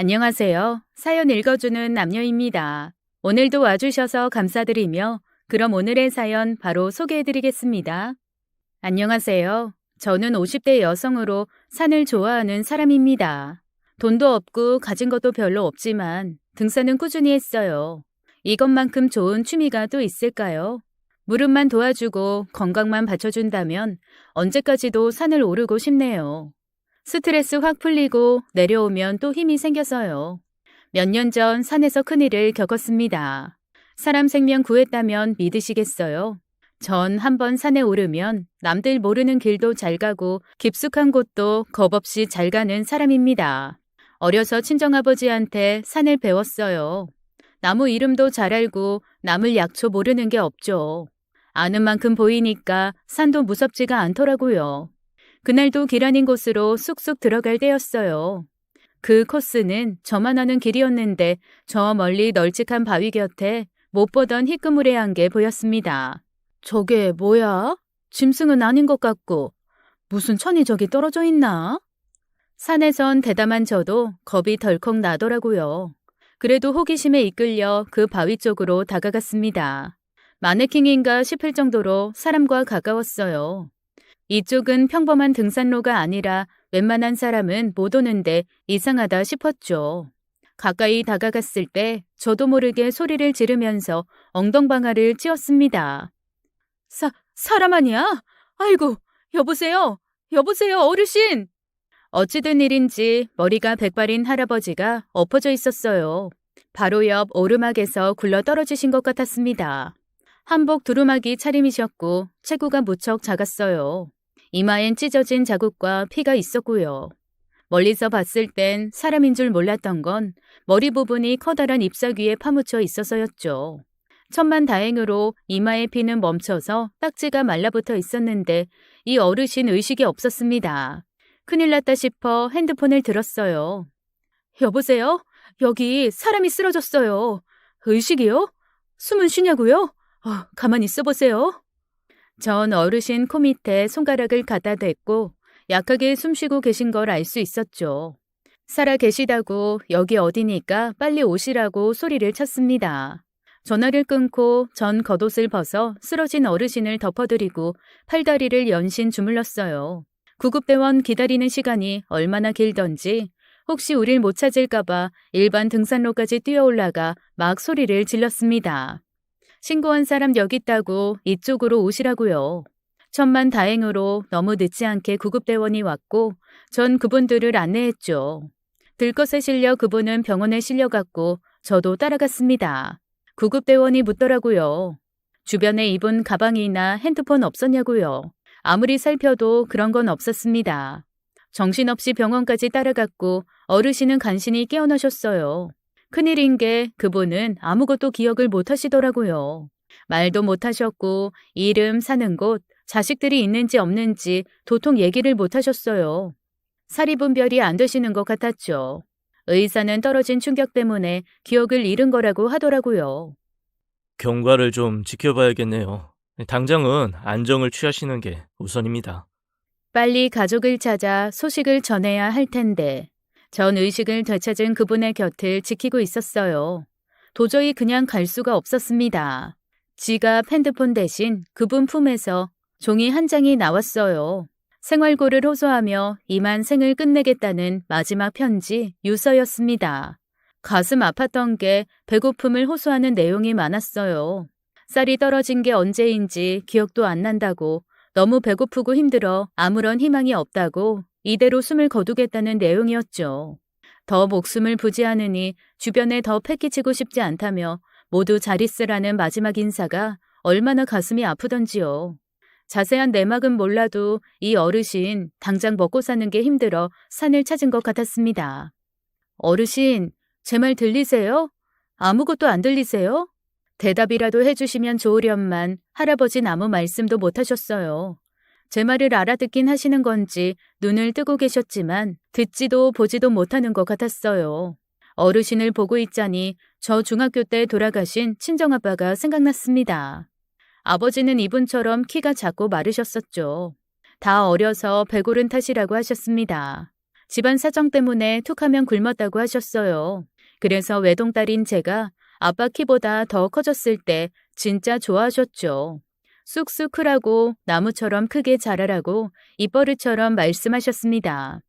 안녕하세요. 사연 읽어주는 남녀입니다. 오늘도 와주셔서 감사드리며 그럼 오늘의 사연 바로 소개해드리겠습니다. 안녕하세요. 저는 50대 여성으로 산을 좋아하는 사람입니다. 돈도 없고 가진 것도 별로 없지만 등산은 꾸준히 했어요. 이것만큼 좋은 취미가 또 있을까요? 무릎만 도와주고 건강만 받쳐준다면 언제까지도 산을 오르고 싶네요. 스트레스 확 풀리고 내려오면 또 힘이 생겨서요. 몇 년 전 산에서 큰일을 겪었습니다. 사람 생명 구했다면 믿으시겠어요? 전 한번 산에 오르면 남들 모르는 길도 잘 가고 깊숙한 곳도 겁없이 잘 가는 사람입니다. 어려서 친정아버지한테 산을 배웠어요. 나무 이름도 잘 알고 남을 약초 모르는 게 없죠. 아는 만큼 보이니까 산도 무섭지가 않더라고요. 그날도 길 아닌 곳으로 쑥쑥 들어갈 때였어요. 그 코스는 저만 아는 길이었는데 저 멀리 널찍한 바위 곁에 못 보던 희끄무레한 게 보였습니다. 저게 뭐야? 짐승은 아닌 것 같고 무슨 천이 저기 떨어져 있나? 산에선 대담한 저도 겁이 덜컥 나더라고요. 그래도 호기심에 이끌려 그 바위 쪽으로 다가갔습니다. 마네킹인가 싶을 정도로 사람과 가까웠어요. 이쪽은 평범한 등산로가 아니라 웬만한 사람은 못 오는데 이상하다 싶었죠. 가까이 다가갔을 때 저도 모르게 소리를 지르면서 엉덩방아를 찧었습니다. 사람 아니야? 아이고, 여보세요? 여보세요, 어르신! 어찌된 일인지 머리가 백발인 할아버지가 엎어져 있었어요. 바로 옆 오르막에서 굴러 떨어지신 것 같았습니다. 한복 두루마기 차림이셨고 체구가 무척 작았어요. 이마엔 찢어진 자국과 피가 있었고요. 멀리서 봤을 땐 사람인 줄 몰랐던 건 머리 부분이 커다란 잎사귀에 파묻혀 있어서였죠. 천만다행으로 이마의 피는 멈춰서 딱지가 말라붙어 있었는데 이 어르신 의식이 없었습니다. 큰일 났다 싶어 핸드폰을 들었어요. 여보세요? 여기 사람이 쓰러졌어요. 의식이요? 숨은 쉬냐고요? 가만히 있어보세요. 전 어르신 코 밑에 손가락을 갖다 댔고 약하게 숨쉬고 계신 걸 알 수 있었죠. 살아 계시다고 여기 어디니까 빨리 오시라고 소리를 쳤습니다. 전화를 끊고 전 겉옷을 벗어 쓰러진 어르신을 덮어드리고 팔다리를 연신 주물렀어요. 구급대원 기다리는 시간이 얼마나 길던지 혹시 우릴 못 찾을까봐 일반 등산로까지 뛰어올라가 막 소리를 질렀습니다. 신고한 사람 여기 있다고 이쪽으로 오시라고요. 천만다행으로 너무 늦지 않게 구급대원이 왔고 전 그분들을 안내했죠. 들것에 실려 그분은 병원에 실려갔고 저도 따라갔습니다. 구급대원이 묻더라고요. 주변에 입은 가방이나 핸드폰 없었냐고요. 아무리 살펴도 그런 건 없었습니다. 정신없이 병원까지 따라갔고 어르신은 간신히 깨어나셨어요. 큰일인 게 그분은 아무것도 기억을 못 하시더라고요. 말도 못 하셨고 이름, 사는 곳, 자식들이 있는지 없는지 도통 얘기를 못 하셨어요. 사리 분별이 안 되시는 것 같았죠. 의사는 떨어진 충격 때문에 기억을 잃은 거라고 하더라고요. 경과를 좀 지켜봐야겠네요. 당장은 안정을 취하시는 게 우선입니다. 빨리 가족을 찾아 소식을 전해야 할 텐데 전 의식을 되찾은 그분의 곁을 지키고 있었어요. 도저히 그냥 갈 수가 없었습니다. 지갑, 핸드폰 대신 그분 품에서 종이 한 장이 나왔어요. 생활고를 호소하며 이만 생을 끝내겠다는 마지막 편지, 유서였습니다. 가슴 아팠던 게 배고픔을 호소하는 내용이 많았어요. 쌀이 떨어진 게 언제인지 기억도 안 난다고, 너무 배고프고 힘들어 아무런 희망이 없다고 이대로 숨을 거두겠다는 내용이었죠. 더 목숨을 부지하느니 주변에 더 패기치고 싶지 않다며 모두 잘 있으라는 마지막 인사가 얼마나 가슴이 아프던지요. 자세한 내막은 몰라도 이 어르신 당장 먹고 사는 게 힘들어 산을 찾은 것 같았습니다. 어르신, 제 말 들리세요? 아무것도 안 들리세요? 대답이라도 해주시면 좋으련만 할아버진 아무 말씀도 못 하셨어요. 제 말을 알아듣긴 하시는 건지 눈을 뜨고 계셨지만 듣지도 보지도 못하는 것 같았어요. 어르신을 보고 있자니 저 중학교 때 돌아가신 친정아빠가 생각났습니다. 아버지는 이분처럼 키가 작고 마르셨었죠. 다 어려서 배고른 탓이라고 하셨습니다. 집안 사정 때문에 툭하면 굶었다고 하셨어요. 그래서 외동딸인 제가 아빠 키보다 더 커졌을 때 진짜 좋아하셨죠. 쑥쑥 크라고 나무처럼 크게 자라라고 입버릇처럼 말씀하셨습니다.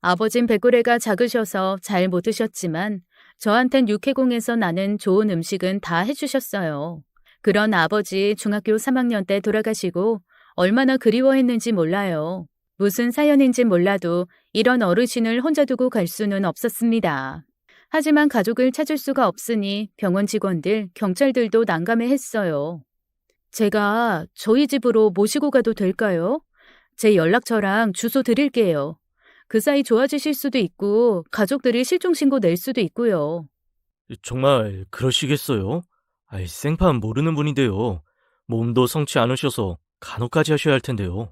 아버진 배고래가 작으셔서 잘 못 드셨지만 저한텐 육해공에서 나는 좋은 음식은 다 해주셨어요. 그런 아버지 중학교 3학년 때 돌아가시고 얼마나 그리워했는지 몰라요. 무슨 사연인지 몰라도 이런 어르신을 혼자 두고 갈 수는 없었습니다. 하지만 가족을 찾을 수가 없으니 병원 직원들, 경찰들도 난감해했어요. 제가 저희 집으로 모시고 가도 될까요? 제 연락처랑 주소 드릴게요. 그 사이 좋아지실 수도 있고 가족들이 실종신고 낼 수도 있고요. 정말 그러시겠어요? 생판 모르는 분인데요. 몸도 성치 않으셔서 간호까지 하셔야 할 텐데요.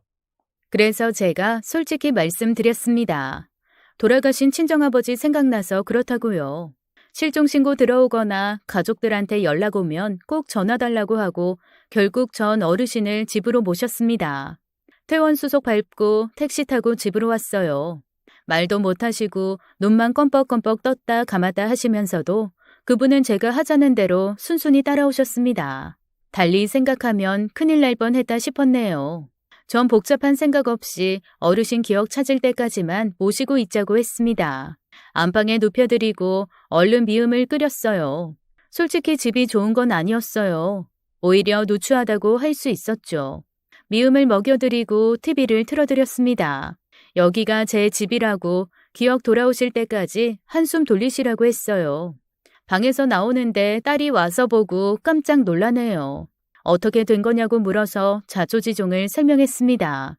그래서 제가 솔직히 말씀드렸습니다. 돌아가신 친정아버지 생각나서 그렇다고요. 실종신고 들어오거나 가족들한테 연락 오면 꼭 전화 달라고 하고 결국 전 어르신을 집으로 모셨습니다. 퇴원 수속 밟고 택시 타고 집으로 왔어요. 말도 못하시고 눈만 껌뻑껌뻑 떴다 감았다 하시면서도 그분은 제가 하자는 대로 순순히 따라오셨습니다. 달리 생각하면 큰일 날 뻔했다 싶었네요. 전 복잡한 생각 없이 어르신 기억 찾을 때까지만 모시고 있자고 했습니다. 안방에 눕혀드리고 얼른 미음을 끓였어요. 솔직히 집이 좋은 건 아니었어요. 오히려 누추하다고 할 수 있었죠. 미음을 먹여드리고 TV를 틀어드렸습니다. 여기가 제 집이라고 기억 돌아오실 때까지 한숨 돌리시라고 했어요. 방에서 나오는데 딸이 와서 보고 깜짝 놀라네요. 어떻게 된 거냐고 물어서 자초지종을 설명했습니다.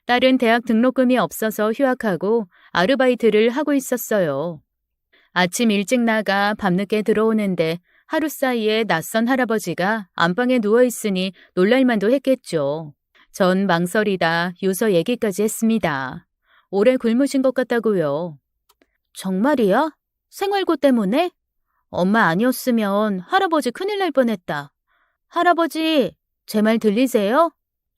딸은 대학 등록금이 없어서 휴학하고 아르바이트를 하고 있었어요. 아침 일찍 나가 밤늦게 들어오는데 하루 사이에 낯선 할아버지가 안방에 누워있으니 놀랄만도 했겠죠. 전 망설이다 유서 얘기까지 했습니다. 오래 굶으신 것 같다고요. 정말이야? 생활고 때문에? 엄마 아니었으면 할아버지 큰일 날 뻔했다. 할아버지, 제 말 들리세요?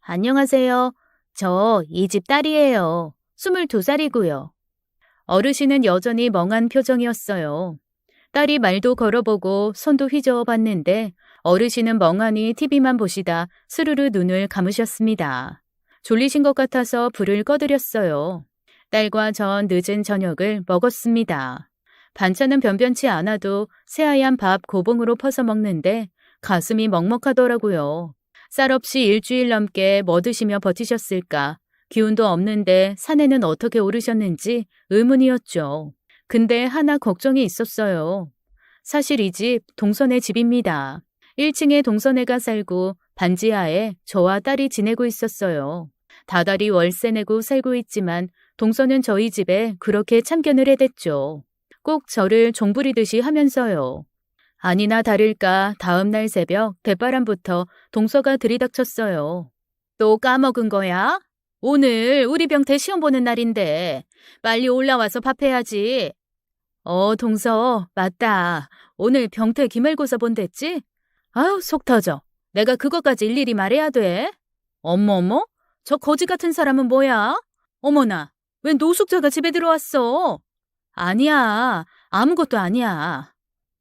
안녕하세요. 저 이 집 딸이에요. 22살이고요. 어르신은 여전히 멍한 표정이었어요. 딸이 말도 걸어보고 손도 휘저어 봤는데 어르신은 멍하니 TV만 보시다 스르르 눈을 감으셨습니다. 졸리신 것 같아서 불을 꺼드렸어요. 딸과 전 늦은 저녁을 먹었습니다. 반찬은 변변치 않아도 새하얀 밥 고봉으로 퍼서 먹는데 가슴이 먹먹하더라고요. 쌀 없이 일주일 넘게 뭐 드시며 버티셨을까? 기운도 없는데 산에는 어떻게 오르셨는지 의문이었죠. 근데 하나 걱정이 있었어요. 사실 이 집 동선의 집입니다. 1층에 동선애가 살고 반지하에 저와 딸이 지내고 있었어요. 다달이 월세 내고 살고 있지만 동선은 저희 집에 그렇게 참견을 해댔죠. 꼭 저를 종부리듯이 하면서요. 아니나 다를까 다음 날 새벽 대바람부터 동서가 들이닥쳤어요. 또 까먹은 거야? 오늘 우리 병태 시험 보는 날인데 빨리 올라와서 밥해야지. 동서 맞다. 오늘 병태 기말고사 본댔지? 아우 속 터져. 내가 그거까지 일일이 말해야 돼? 어머머? 저 거지 같은 사람은 뭐야? 어머나, 웬 노숙자가 집에 들어왔어? 아니야, 아무것도 아니야.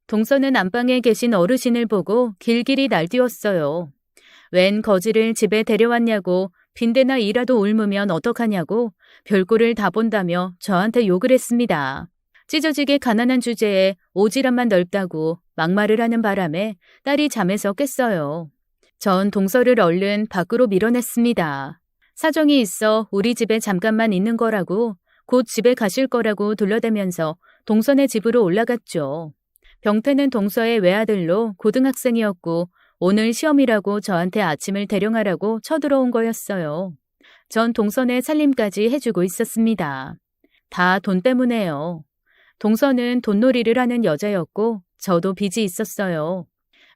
동서는 안방에 계신 어르신을 보고 길길이 날뛰었어요. 웬 거지를 집에 데려왔냐고 빈대나 이라도 옮으면 어떡하냐고 별꼴을 다 본다며 저한테 욕을 했습니다. 찢어지게 가난한 주제에 오지랖만 넓다고 막말을 하는 바람에 딸이 잠에서 깼어요. 전 동서를 얼른 밖으로 밀어냈습니다. 사정이 있어 우리 집에 잠깐만 있는 거라고 곧 집에 가실 거라고 둘러대면서 동선의 집으로 올라갔죠. 병태는 동서의 외아들로 고등학생이었고 오늘 시험이라고 저한테 아침을 대령하라고 쳐들어온 거였어요. 전 동선의 살림까지 해주고 있었습니다. 다 돈 때문에요. 동서는 돈놀이를 하는 여자였고 저도 빚이 있었어요.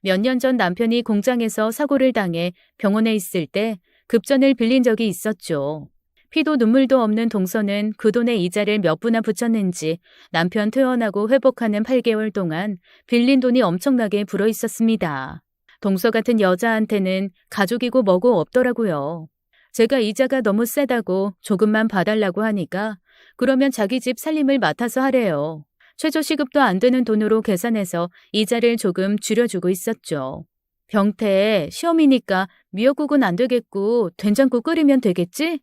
몇 년 전 남편이 공장에서 사고를 당해 병원에 있을 때 급전을 빌린 적이 있었죠. 피도 눈물도 없는 동서는 그 돈에 이자를 몇 푼이나 붙였는지 남편 퇴원하고 회복하는 8개월 동안 빌린 돈이 엄청나게 불어 있었습니다. 동서 같은 여자한테는 가족이고 뭐고 없더라고요. 제가 이자가 너무 세다고 조금만 봐달라고 하니까 그러면 자기 집 살림을 맡아서 하래요. 최저 시급도 안 되는 돈으로 계산해서 이자를 조금 줄여주고 있었죠. 병태, 시험이니까 미역국은 안 되겠고 된장국 끓이면 되겠지?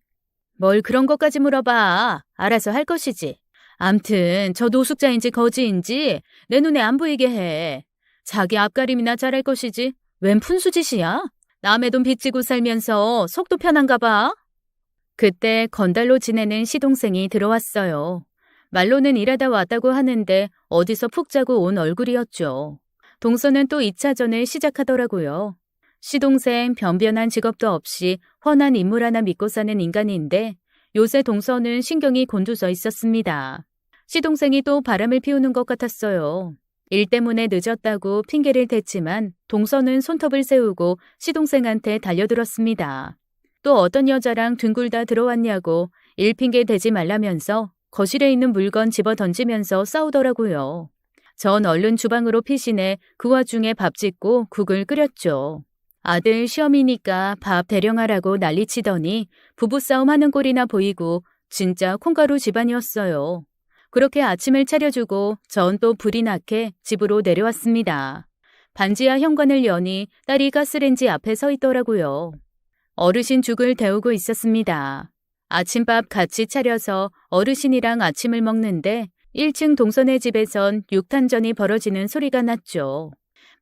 뭘 그런 것까지 물어봐. 알아서 할 것이지. 암튼 저 노숙자인지 거지인지 내 눈에 안 보이게 해. 자기 앞가림이나 잘할 것이지. 웬 푼수짓이야? 남의 돈 빚지고 살면서 속도 편한가 봐. 그때 건달로 지내는 시동생이 들어왔어요. 말로는 일하다 왔다고 하는데 어디서 푹 자고 온 얼굴이었죠. 동서는 또 2차전을 시작하더라고요. 시동생 변변한 직업도 없이 훤한 인물 하나 믿고 사는 인간인데 요새 동서는 신경이 곤두서 있었습니다. 시동생이 또 바람을 피우는 것 같았어요. 일 때문에 늦었다고 핑계를 댔지만 동서는 손톱을 세우고 시동생한테 달려들었습니다. 또 어떤 여자랑 뒹굴다 들어왔냐고 일 핑계 대지 말라면서 거실에 있는 물건 집어 던지면서 싸우더라고요. 전 얼른 주방으로 피신해 그 와중에 밥 짓고 국을 끓였죠. 아들 시험이니까 밥 대령하라고 난리치더니 부부싸움 하는 꼴이나 보이고 진짜 콩가루 집안이었어요. 그렇게 아침을 차려주고 전 또 불이 나게 집으로 내려왔습니다. 반지하 현관을 여니 딸이 가스레인지 앞에 서 있더라고요. 어르신 죽을 데우고 있었습니다. 아침밥 같이 차려서 어르신이랑 아침을 먹는데 1층 동선의 집에선 육탄전이 벌어지는 소리가 났죠.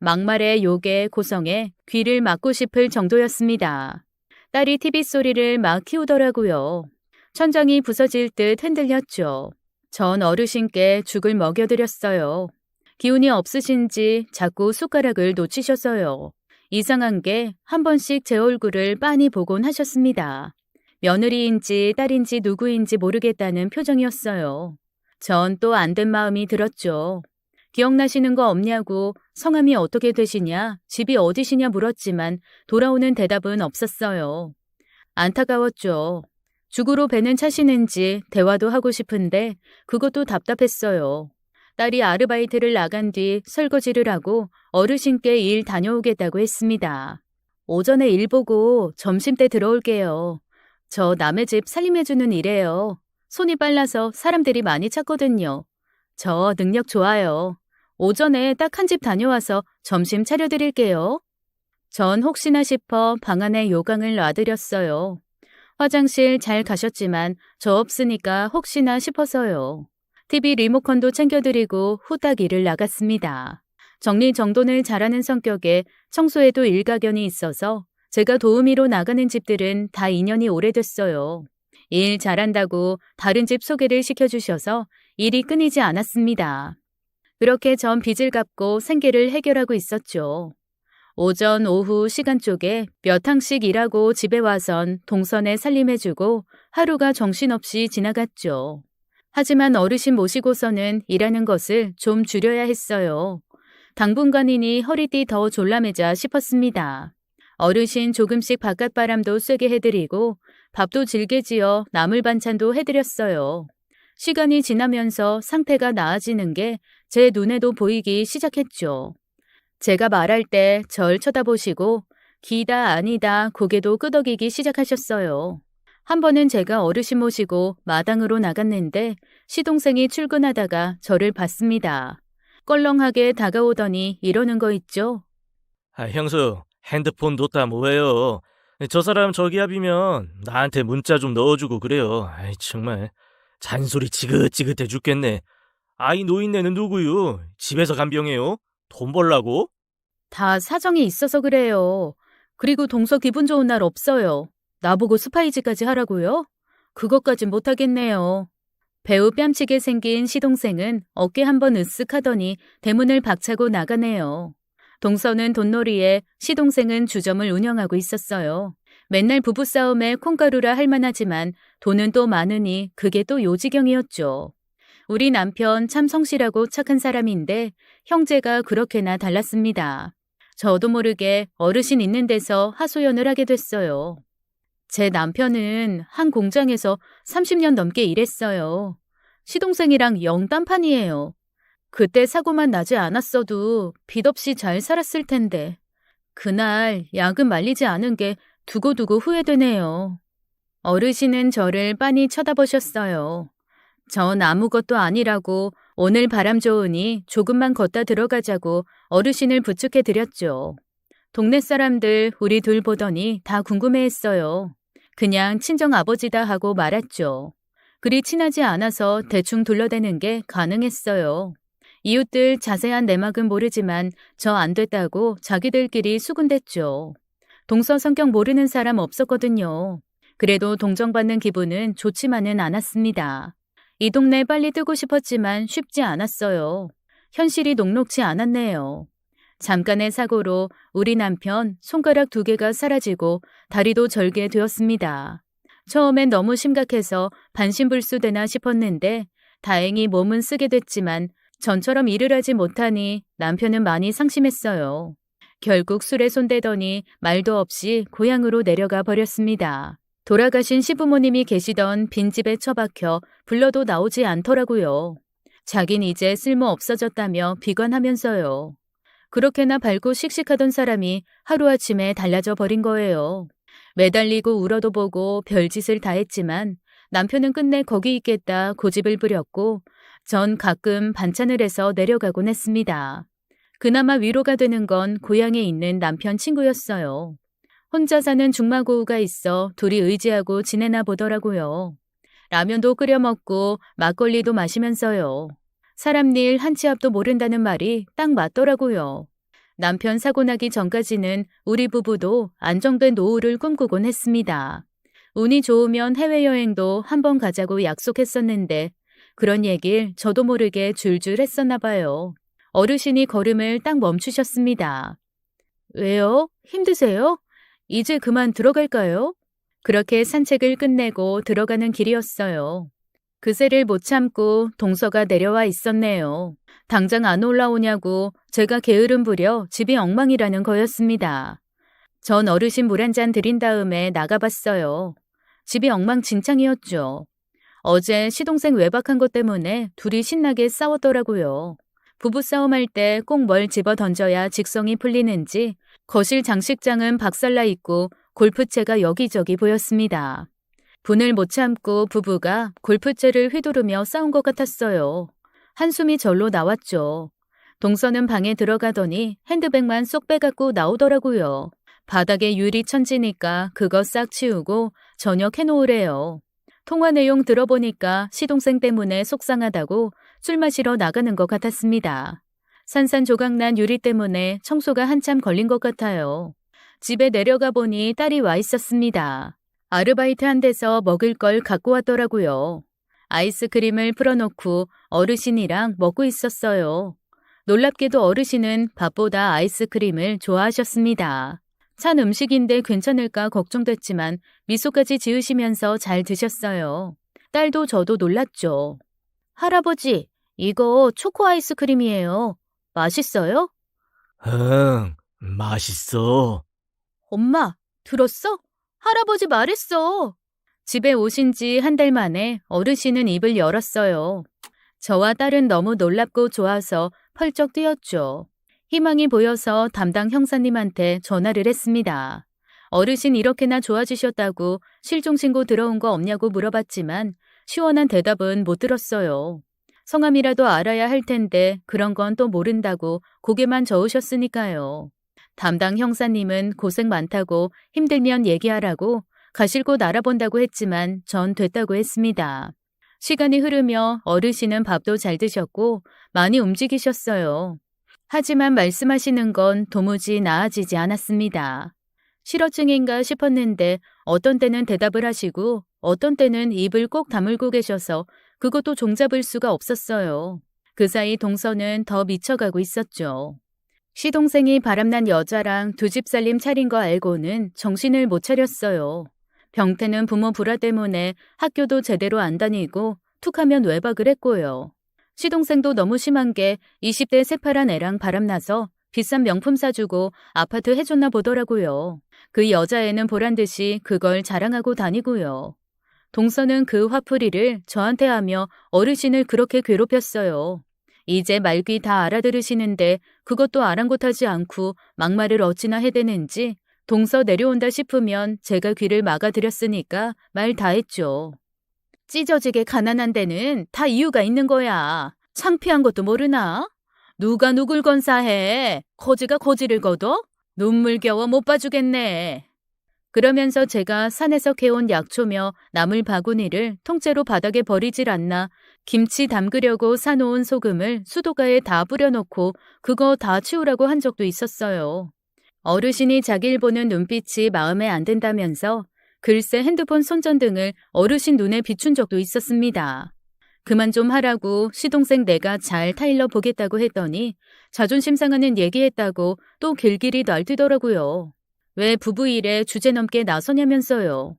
막말에 욕에 고성에 귀를 막고 싶을 정도였습니다. 딸이 TV 소리를 막 키우더라고요. 천장이 부서질 듯 흔들렸죠. 전 어르신께 죽을 먹여드렸어요. 기운이 없으신지 자꾸 숟가락을 놓치셔서요. 이상한 게 한 번씩 제 얼굴을 빤히 보곤 하셨습니다. 며느리인지 딸인지 누구인지 모르겠다는 표정이었어요. 전 또 안 된 마음이 들었죠. 기억나시는 거 없냐고 성함이 어떻게 되시냐, 집이 어디시냐 물었지만 돌아오는 대답은 없었어요. 안타까웠죠. 죽으로 배는 차시는지 대화도 하고 싶은데 그것도 답답했어요. 딸이 아르바이트를 나간 뒤 설거지를 하고 어르신께 일 다녀오겠다고 했습니다. 오전에 일 보고 점심때 들어올게요. 저 남의 집 살림해주는 일이에요. 손이 빨라서 사람들이 많이 찾거든요. 저 능력 좋아요. 오전에 딱 한 집 다녀와서 점심 차려드릴게요. 전 혹시나 싶어 방 안에 요강을 놔드렸어요. 화장실 잘 가셨지만 저 없으니까 혹시나 싶어서요. TV 리모컨도 챙겨드리고 후딱 일을 나갔습니다. 정리정돈을 잘하는 성격에 청소에도 일가견이 있어서 제가 도우미로 나가는 집들은 다 인연이 오래됐어요. 일 잘한다고 다른 집 소개를 시켜주셔서 일이 끊이지 않았습니다. 그렇게 전 빚을 갚고 생계를 해결하고 있었죠. 오전, 오후 시간 쪽에 몇 항씩 일하고 집에 와선 동선에 살림해주고 하루가 정신없이 지나갔죠. 하지만 어르신 모시고서는 일하는 것을 좀 줄여야 했어요. 당분간이니 허리띠 더 졸라매자 싶었습니다. 어르신 조금씩 바깥바람도 쐬게 해드리고 밥도 질게 지어 나물 반찬도 해드렸어요. 시간이 지나면서 상태가 나아지는 게 제 눈에도 보이기 시작했죠. 제가 말할 때 절 쳐다보시고 기다 아니다 고개도 끄덕이기 시작하셨어요. 한 번은 제가 어르신 모시고 마당으로 나갔는데 시동생이 출근하다가 저를 봤습니다. 껄렁하게 다가오더니 이러는 거 있죠. 형수, 핸드폰 뒀다 뭐해요? 저 사람 저기압이면 나한테 문자 좀 넣어주고 그래요. 정말 잔소리 지긋지긋해 죽겠네. 아이 노인네는 누구유? 집에서 간병해요? 돈 벌라고? 다 사정이 있어서 그래요. 그리고 동서 기분 좋은 날 없어요. 나보고 스파이즈까지 하라고요? 그것까진 못하겠네요. 배우 뺨치게 생긴 시동생은 어깨 한번 으쓱 하더니 대문을 박차고 나가네요. 동서는 돈놀이에 시동생은 주점을 운영하고 있었어요. 맨날 부부싸움에 콩가루라 할 만하지만 돈은 또 많으니 그게 또 요지경이었죠. 우리 남편 참 성실하고 착한 사람인데 형제가 그렇게나 달랐습니다. 저도 모르게 어르신 있는 데서 하소연을 하게 됐어요. 제 남편은 한 공장에서 30년 넘게 일했어요. 시동생이랑 영 딴판이에요. 그때 사고만 나지 않았어도 빚 없이 잘 살았을 텐데 그날 야근 말리지 않은 게 두고두고 후회되네요. 어르신은 저를 빤히 쳐다보셨어요. 전 아무것도 아니라고 오늘 바람 좋으니 조금만 걷다 들어가자고 어르신을 부축해 드렸죠. 동네 사람들 우리 둘 보더니 다 궁금해했어요. 그냥 친정 아버지다 하고 말았죠. 그리 친하지 않아서 대충 둘러대는 게 가능했어요. 이웃들 자세한 내막은 모르지만 저 안 됐다고 자기들끼리 수군댔죠. 동서 성격 모르는 사람 없었거든요. 그래도 동정받는 기분은 좋지만은 않았습니다. 이 동네 빨리 뜨고 싶었지만 쉽지 않았어요. 현실이 녹록지 않았네요. 잠깐의 사고로 우리 남편 손가락 2개가 사라지고 다리도 절개 되었습니다. 처음엔 너무 심각해서 반신불수되나 싶었는데 다행히 몸은 쓰게 됐지만 전처럼 일을 하지 못하니 남편은 많이 상심했어요. 결국 술에 손대더니 말도 없이 고향으로 내려가 버렸습니다. 돌아가신 시부모님이 계시던 빈집에 처박혀 불러도 나오지 않더라고요. 자긴 이제 쓸모 없어졌다며 비관하면서요. 그렇게나 밝고 씩씩하던 사람이 하루아침에 달라져 버린 거예요. 매달리고 울어도 보고 별짓을 다 했지만 남편은 끝내 거기 있겠다 고집을 부렸고 전 가끔 반찬을 해서 내려가곤 했습니다. 그나마 위로가 되는 건 고향에 있는 남편 친구였어요. 혼자 사는 중마고우가 있어 둘이 의지하고 지내나 보더라고요. 라면도 끓여 먹고 막걸리도 마시면서요. 사람 일 한 치 앞도 모른다는 말이 딱 맞더라고요. 남편 사고 나기 전까지는 우리 부부도 안정된 노후를 꿈꾸곤 했습니다. 운이 좋으면 해외여행도 한번 가자고 약속했었는데 그런 얘길 저도 모르게 줄줄 했었나 봐요. 어르신이 걸음을 딱 멈추셨습니다. 왜요? 힘드세요? 이제 그만 들어갈까요? 그렇게 산책을 끝내고 들어가는 길이었어요. 그새를 못 참고 동서가 내려와 있었네요. 당장 안 올라오냐고 제가 게으름 부려 집이 엉망이라는 거였습니다. 전 어르신 물 한 잔 드린 다음에 나가봤어요. 집이 엉망진창이었죠. 어제 시동생 외박한 것 때문에 둘이 신나게 싸웠더라고요. 부부싸움할 때 꼭 뭘 집어 던져야 직성이 풀리는지 거실 장식장은 박살나 있고 골프채가 여기저기 보였습니다. 분을 못 참고 부부가 골프채를 휘두르며 싸운 것 같았어요. 한숨이 절로 나왔죠. 동서는 방에 들어가더니 핸드백만 쏙 빼갖고 나오더라고요. 바닥에 유리 천지니까 그거 싹 치우고 저녁 해놓으래요. 통화 내용 들어보니까 시동생 때문에 속상하다고 술 마시러 나가는 것 같았습니다. 산산조각난 유리 때문에 청소가 한참 걸린 것 같아요. 집에 내려가 보니 딸이 와 있었습니다. 아르바이트 한 데서 먹을 걸 갖고 왔더라고요. 아이스크림을 풀어놓고 어르신이랑 먹고 있었어요. 놀랍게도 어르신은 밥보다 아이스크림을 좋아하셨습니다. 찬 음식인데 괜찮을까 걱정됐지만 미소까지 지으시면서 잘 드셨어요. 딸도 저도 놀랐죠. 할아버지, 이거 초코 아이스크림이에요. 맛있어요? 응, 맛있어. 엄마, 들었어? 할아버지 말했어. 집에 오신 지 한 달 만에 어르신은 입을 열었어요. 저와 딸은 너무 놀랍고 좋아서 펄쩍 뛰었죠. 희망이 보여서 담당 형사님한테 전화를 했습니다. 어르신 이렇게나 좋아지셨다고 실종신고 들어온 거 없냐고 물어봤지만 시원한 대답은 못 들었어요. 성함이라도 알아야 할 텐데 그런 건 또 모른다고 고개만 저으셨으니까요. 담당 형사님은 고생 많다고 힘들면 얘기하라고 가실 곳 알아본다고 했지만 전 됐다고 했습니다. 시간이 흐르며 어르신은 밥도 잘 드셨고 많이 움직이셨어요. 하지만 말씀하시는 건 도무지 나아지지 않았습니다. 실어증인가 싶었는데 어떤 때는 대답을 하시고 어떤 때는 입을 꼭 다물고 계셔서 그것도 종잡을 수가 없었어요. 그 사이 동서는 더 미쳐가고 있었죠. 시동생이 바람난 여자랑 두 집 살림 차린 거 알고는 정신을 못 차렸어요. 병태는 부모 불화 때문에 학교도 제대로 안 다니고 툭하면 외박을 했고요. 시동생도 너무 심한 게 20대 새파란 애랑 바람나서 비싼 명품 사주고 아파트 해줬나 보더라고요. 그 여자애는 보란듯이 그걸 자랑하고 다니고요. 동서는 그 화풀이를 저한테 하며 어르신을 그렇게 괴롭혔어요. 이제 말귀 다 알아들으시는데 그것도 아랑곳하지 않고 막말을 어찌나 해대는지 동서 내려온다 싶으면 제가 귀를 막아드렸으니까 말 다 했죠. 찢어지게 가난한 데는 다 이유가 있는 거야. 창피한 것도 모르나? 누가 누굴 건사해? 거지가 거지를 거둬? 눈물겨워 못 봐주겠네. 그러면서 제가 산에서 캐온 약초며 나물 바구니를 통째로 바닥에 버리질 않나 김치 담그려고 사놓은 소금을 수도가에 다 뿌려놓고 그거 다 치우라고 한 적도 있었어요. 어르신이 자기를 보는 눈빛이 마음에 안 든다면서 글쎄 핸드폰 손전등을 어르신 눈에 비춘 적도 있었습니다. 그만 좀 하라고 시동생 내가 잘 타일러 보겠다고 했더니 자존심 상하는 얘기했다고 또 길길이 날뛰더라고요. 왜 부부 일에 주제넘게 나서냐면서요.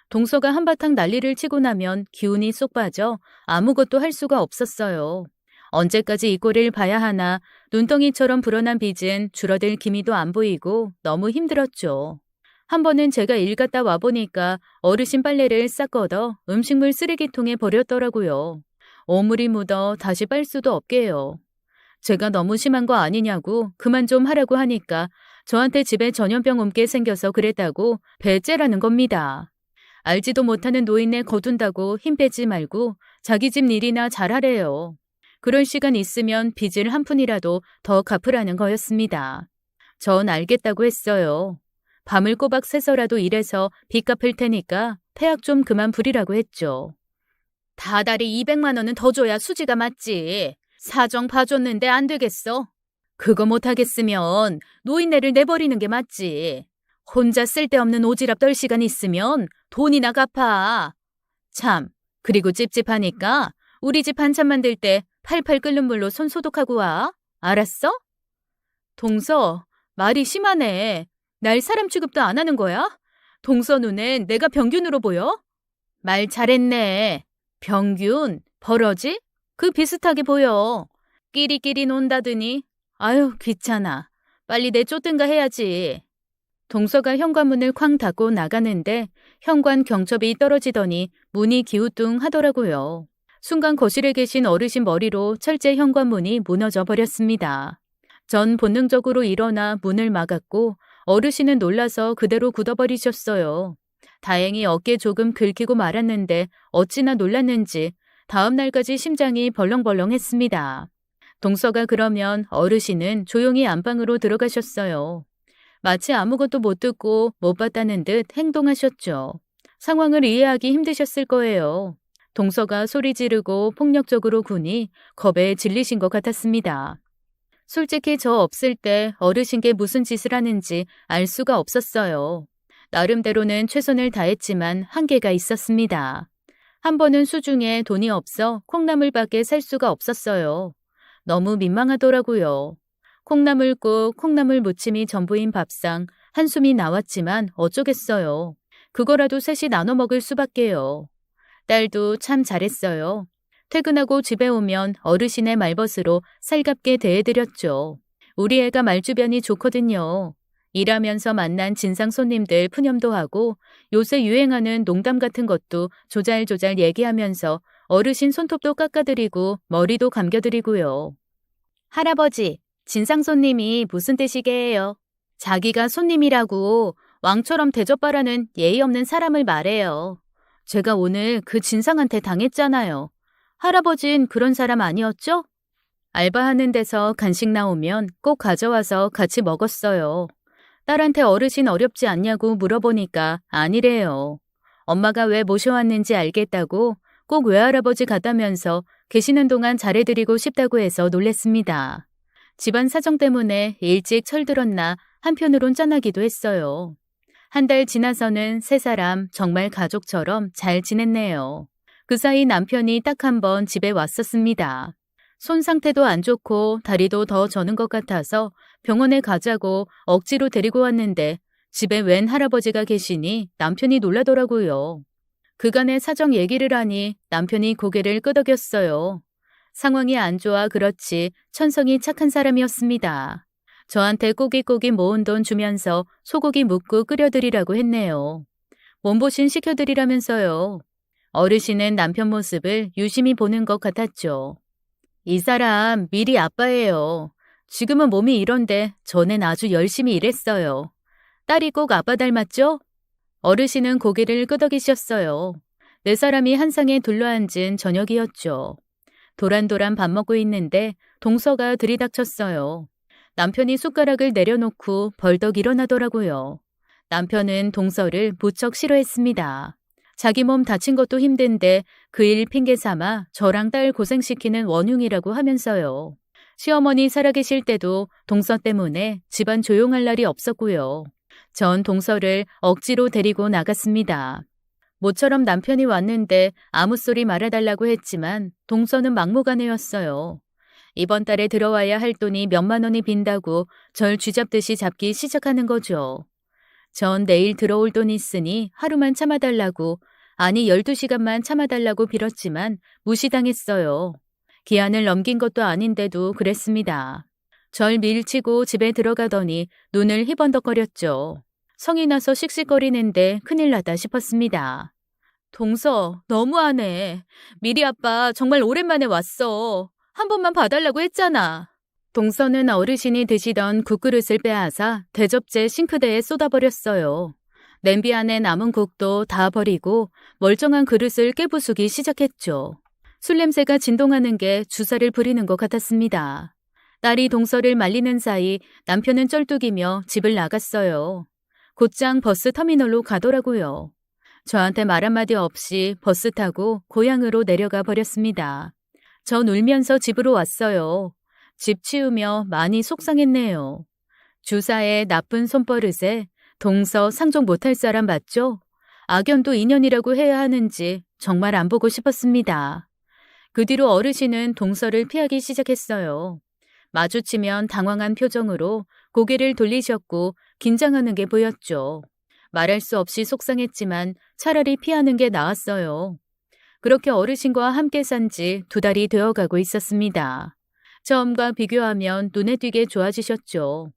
동서가 한바탕 난리를 치고 나면 기운이 쏙 빠져 아무것도 할 수가 없었어요. 언제까지 이 꼴을 봐야 하나 눈덩이처럼 불어난 빚은 줄어들 기미도 안 보이고 너무 힘들었죠. 한 번은 제가 일 갔다 와보니까 어르신 빨래를 싹 걷어 음식물 쓰레기통에 버렸더라고요. 오물이 묻어 다시 빨 수도 없게요. 제가 너무 심한 거 아니냐고 그만 좀 하라고 하니까 저한테 집에 전염병 옮게 생겨서 그랬다고 배째라는 겁니다. 알지도 못하는 노인네 거둔다고 힘 빼지 말고 자기 집 일이나 잘하래요. 그럴 시간 있으면 빚을 한 푼이라도 더 갚으라는 거였습니다. 전 알겠다고 했어요. 밤을 꼬박 새서라도 일해서 빚 갚을 테니까 폐악 좀 그만 부리라고 했죠. 다달이 200만 원은 더 줘야 수지가 맞지. 사정 봐줬는데 안 되겠어. 그거 못하겠으면 노인네를 내버리는 게 맞지. 혼자 쓸데없는 오지랖 떨 시간 있으면 돈이나 갚아. 참, 그리고 찝찝하니까 우리 집 반찬 만들 때 팔팔 끓는 물로 손 소독하고 와. 알았어? 동서, 말이 심하네. 날 사람 취급도 안 하는 거야? 동서 눈엔 내가 병균으로 보여? 말 잘했네. 병균, 버러지? 그 비슷하게 보여. 끼리끼리 논다더니 아유 귀찮아. 빨리 내쫓든가 해야지. 동서가 현관문을 쾅 닫고 나가는데 현관 경첩이 떨어지더니 문이 기우뚱하더라고요. 순간 거실에 계신 어르신 머리로 철제 현관문이 무너져 버렸습니다. 전 본능적으로 일어나 문을 막았고 어르신은 놀라서 그대로 굳어버리셨어요. 다행히 어깨 조금 긁히고 말았는데 어찌나 놀랐는지 다음 날까지 심장이 벌렁벌렁했습니다. 동서가 그러면 어르신은 조용히 안방으로 들어가셨어요. 마치 아무것도 못 듣고 못 봤다는 듯 행동하셨죠. 상황을 이해하기 힘드셨을 거예요. 동서가 소리 지르고 폭력적으로 구니 겁에 질리신 것 같았습니다. 솔직히 저 없을 때 어르신께 무슨 짓을 하는지 알 수가 없었어요. 나름대로는 최선을 다했지만 한계가 있었습니다. 한 번은 수중에 돈이 없어 콩나물밖에 살 수가 없었어요. 너무 민망하더라고요. 콩나물국, 콩나물 무침이 전부인 밥상, 한숨이 나왔지만 어쩌겠어요. 그거라도 셋이 나눠 먹을 수밖에요. 딸도 참 잘했어요. 퇴근하고 집에 오면 어르신의 말벗으로 살갑게 대해드렸죠. 우리 애가 말주변이 좋거든요. 일하면서 만난 진상 손님들 푸념도 하고 요새 유행하는 농담 같은 것도 조잘조잘 얘기하면서 어르신 손톱도 깎아드리고 머리도 감겨드리고요. 할아버지, 진상 손님이 무슨 뜻이게요? 자기가 손님이라고 왕처럼 대접바라는 예의 없는 사람을 말해요. 제가 오늘 그 진상한테 당했잖아요. 할아버진 그런 사람 아니었죠? 알바하는 데서 간식 나오면 꼭 가져와서 같이 먹었어요. 딸한테 어르신 어렵지 않냐고 물어보니까 아니래요. 엄마가 왜 모셔왔는지 알겠다고 꼭 외할아버지 같다면서 계시는 동안 잘해드리고 싶다고 해서 놀랬습니다. 집안 사정 때문에 일찍 철들었나 한편으론 짠하기도 했어요. 한 달 지나서는 세 사람 정말 가족처럼 잘 지냈네요. 그 사이 남편이 딱 한 번 집에 왔었습니다. 손 상태도 안 좋고 다리도 더 저는 것 같아서 병원에 가자고 억지로 데리고 왔는데 집에 웬 할아버지가 계시니 남편이 놀라더라고요. 그간의 사정 얘기를 하니 남편이 고개를 끄덕였어요. 상황이 안 좋아 그렇지 천성이 착한 사람이었습니다. 저한테 꼬깃꼬깃 모은 돈 주면서 소고기 묵고 끓여드리라고 했네요. 몸보신 시켜드리라면서요. 어르신은 남편 모습을 유심히 보는 것 같았죠. 이 사람 미리 아빠예요. 지금은 몸이 이런데 전엔 아주 열심히 일했어요. 딸이 꼭 아빠 닮았죠? 어르신은 고개를 끄덕이셨어요. 네 사람이 한 상에 둘러앉은 저녁이었죠. 도란도란 밥 먹고 있는데 동서가 들이닥쳤어요. 남편이 숟가락을 내려놓고 벌떡 일어나더라고요. 남편은 동서를 무척 싫어했습니다. 자기 몸 다친 것도 힘든데 그 일 핑계 삼아 저랑 딸 고생시키는 원흉이라고 하면서요. 시어머니 살아계실 때도 동서 때문에 집안 조용할 날이 없었고요. 전 동서를 억지로 데리고 나갔습니다. 모처럼 남편이 왔는데 아무 소리 말아달라고 했지만 동서는 막무가내였어요. 이번 달에 들어와야 할 돈이 몇만 원이 빈다고 절 쥐잡듯이 잡기 시작하는 거죠. 전 내일 들어올 돈 있으니 하루만 참아달라고, 아니 12시간만 참아달라고 빌었지만 무시당했어요. 기한을 넘긴 것도 아닌데도 그랬습니다. 절 밀치고 집에 들어가더니 눈을 희번덕거렸죠. 성이 나서 씩씩거리는데 큰일 났다 싶었습니다. 동서, 너무하네. 미리 아빠 정말 오랜만에 왔어. 한 번만 봐달라고 했잖아. 동서는 어르신이 드시던 국그릇을 빼앗아 대접제 싱크대에 쏟아버렸어요. 냄비 안에 남은 국도 다 버리고 멀쩡한 그릇을 깨부수기 시작했죠. 술 냄새가 진동하는 게 주사를 부리는 것 같았습니다. 딸이 동서를 말리는 사이 남편은 쩔뚝이며 집을 나갔어요. 곧장 버스 터미널로 가더라고요. 저한테 말 한마디 없이 버스 타고 고향으로 내려가 버렸습니다. 전 울면서 집으로 왔어요. 집 치우며 많이 속상했네요. 주사의 나쁜 손버릇에 동서 상종 못할 사람 맞죠? 악연도 인연이라고 해야 하는지 정말 안 보고 싶었습니다. 그 뒤로 어르신은 동서를 피하기 시작했어요. 마주치면 당황한 표정으로 고개를 돌리셨고 긴장하는 게 보였죠. 말할 수 없이 속상했지만 차라리 피하는 게 나았어요. 그렇게 어르신과 함께 산 지 2달이 되어가고 있었습니다. 처음과 비교하면 눈에 띄게 좋아지셨죠.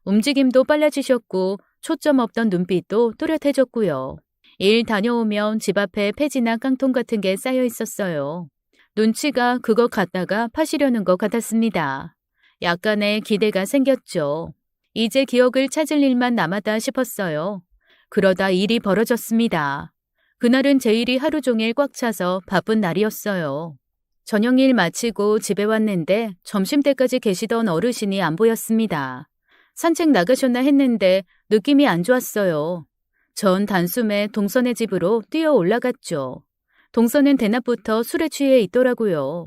움직임도 빨라지셨고 초점 없던 눈빛도 또렷해졌고요. 일 다녀오면 집 앞에 폐지나 깡통 같은 게 쌓여 있었어요. 눈치가 그것 같다가 파시려는 것 같았습니다. 약간의 기대가 생겼죠. 이제 기억을 찾을 일만 남았다 싶었어요. 그러다 일이 벌어졌습니다. 그날은 제 일이 하루 종일 꽉 차서 바쁜 날이었어요. 저녁 일 마치고 집에 왔는데 점심때까지 계시던 어르신이 안 보였습니다. 산책 나가셨나 했는데 느낌이 안 좋았어요. 전 단숨에 동서네 집으로 뛰어 올라갔죠. 동서는 대낮부터 술에 취해 있더라고요.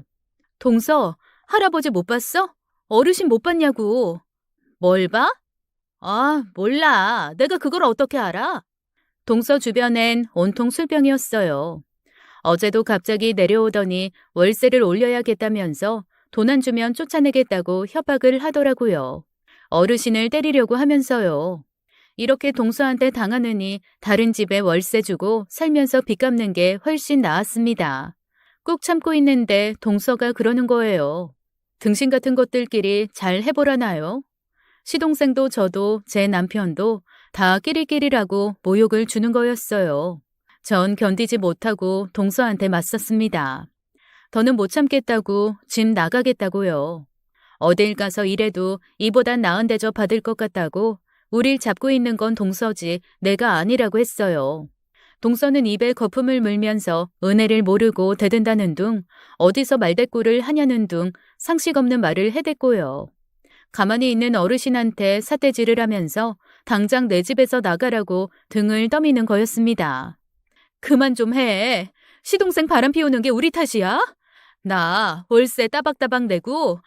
동서, 할아버지 못 봤어? 어르신 못 봤냐고. 뭘 봐? 아, 몰라. 내가 그걸 어떻게 알아? 동서 주변엔 온통 술병이었어요. 어제도 갑자기 내려오더니 월세를 올려야겠다면서 돈 안 주면 쫓아내겠다고 협박을 하더라고요. 어르신을 때리려고 하면서요. 이렇게 동서한테 당하느니 다른 집에 월세 주고 살면서 빚 갚는 게 훨씬 나았습니다. 꾹 참고 있는데 동서가 그러는 거예요. 등신 같은 것들끼리 잘 해보라나요? 시동생도 저도 제 남편도 다 끼리끼리라고 모욕을 주는 거였어요. 전 견디지 못하고 동서한테 맞섰습니다. 더는 못 참겠다고 집 나가겠다고요. 어딜 가서 일해도 이보단 나은 대접 받을 것 같다고 우릴 잡고 있는 건 동서지 내가 아니라고 했어요. 동서는 입에 거품을 물면서 은혜를 모르고 대든다는 둥, 어디서 말대꾸를 하냐는 둥 상식 없는 말을 해댔고요. 가만히 있는 어르신한테 삿대질을 하면서 당장 내 집에서 나가라고 등을 떠미는 거였습니다. 그만 좀 해. 시동생 바람 피우는 게 우리 탓이야? 나 월세 따박따박 내고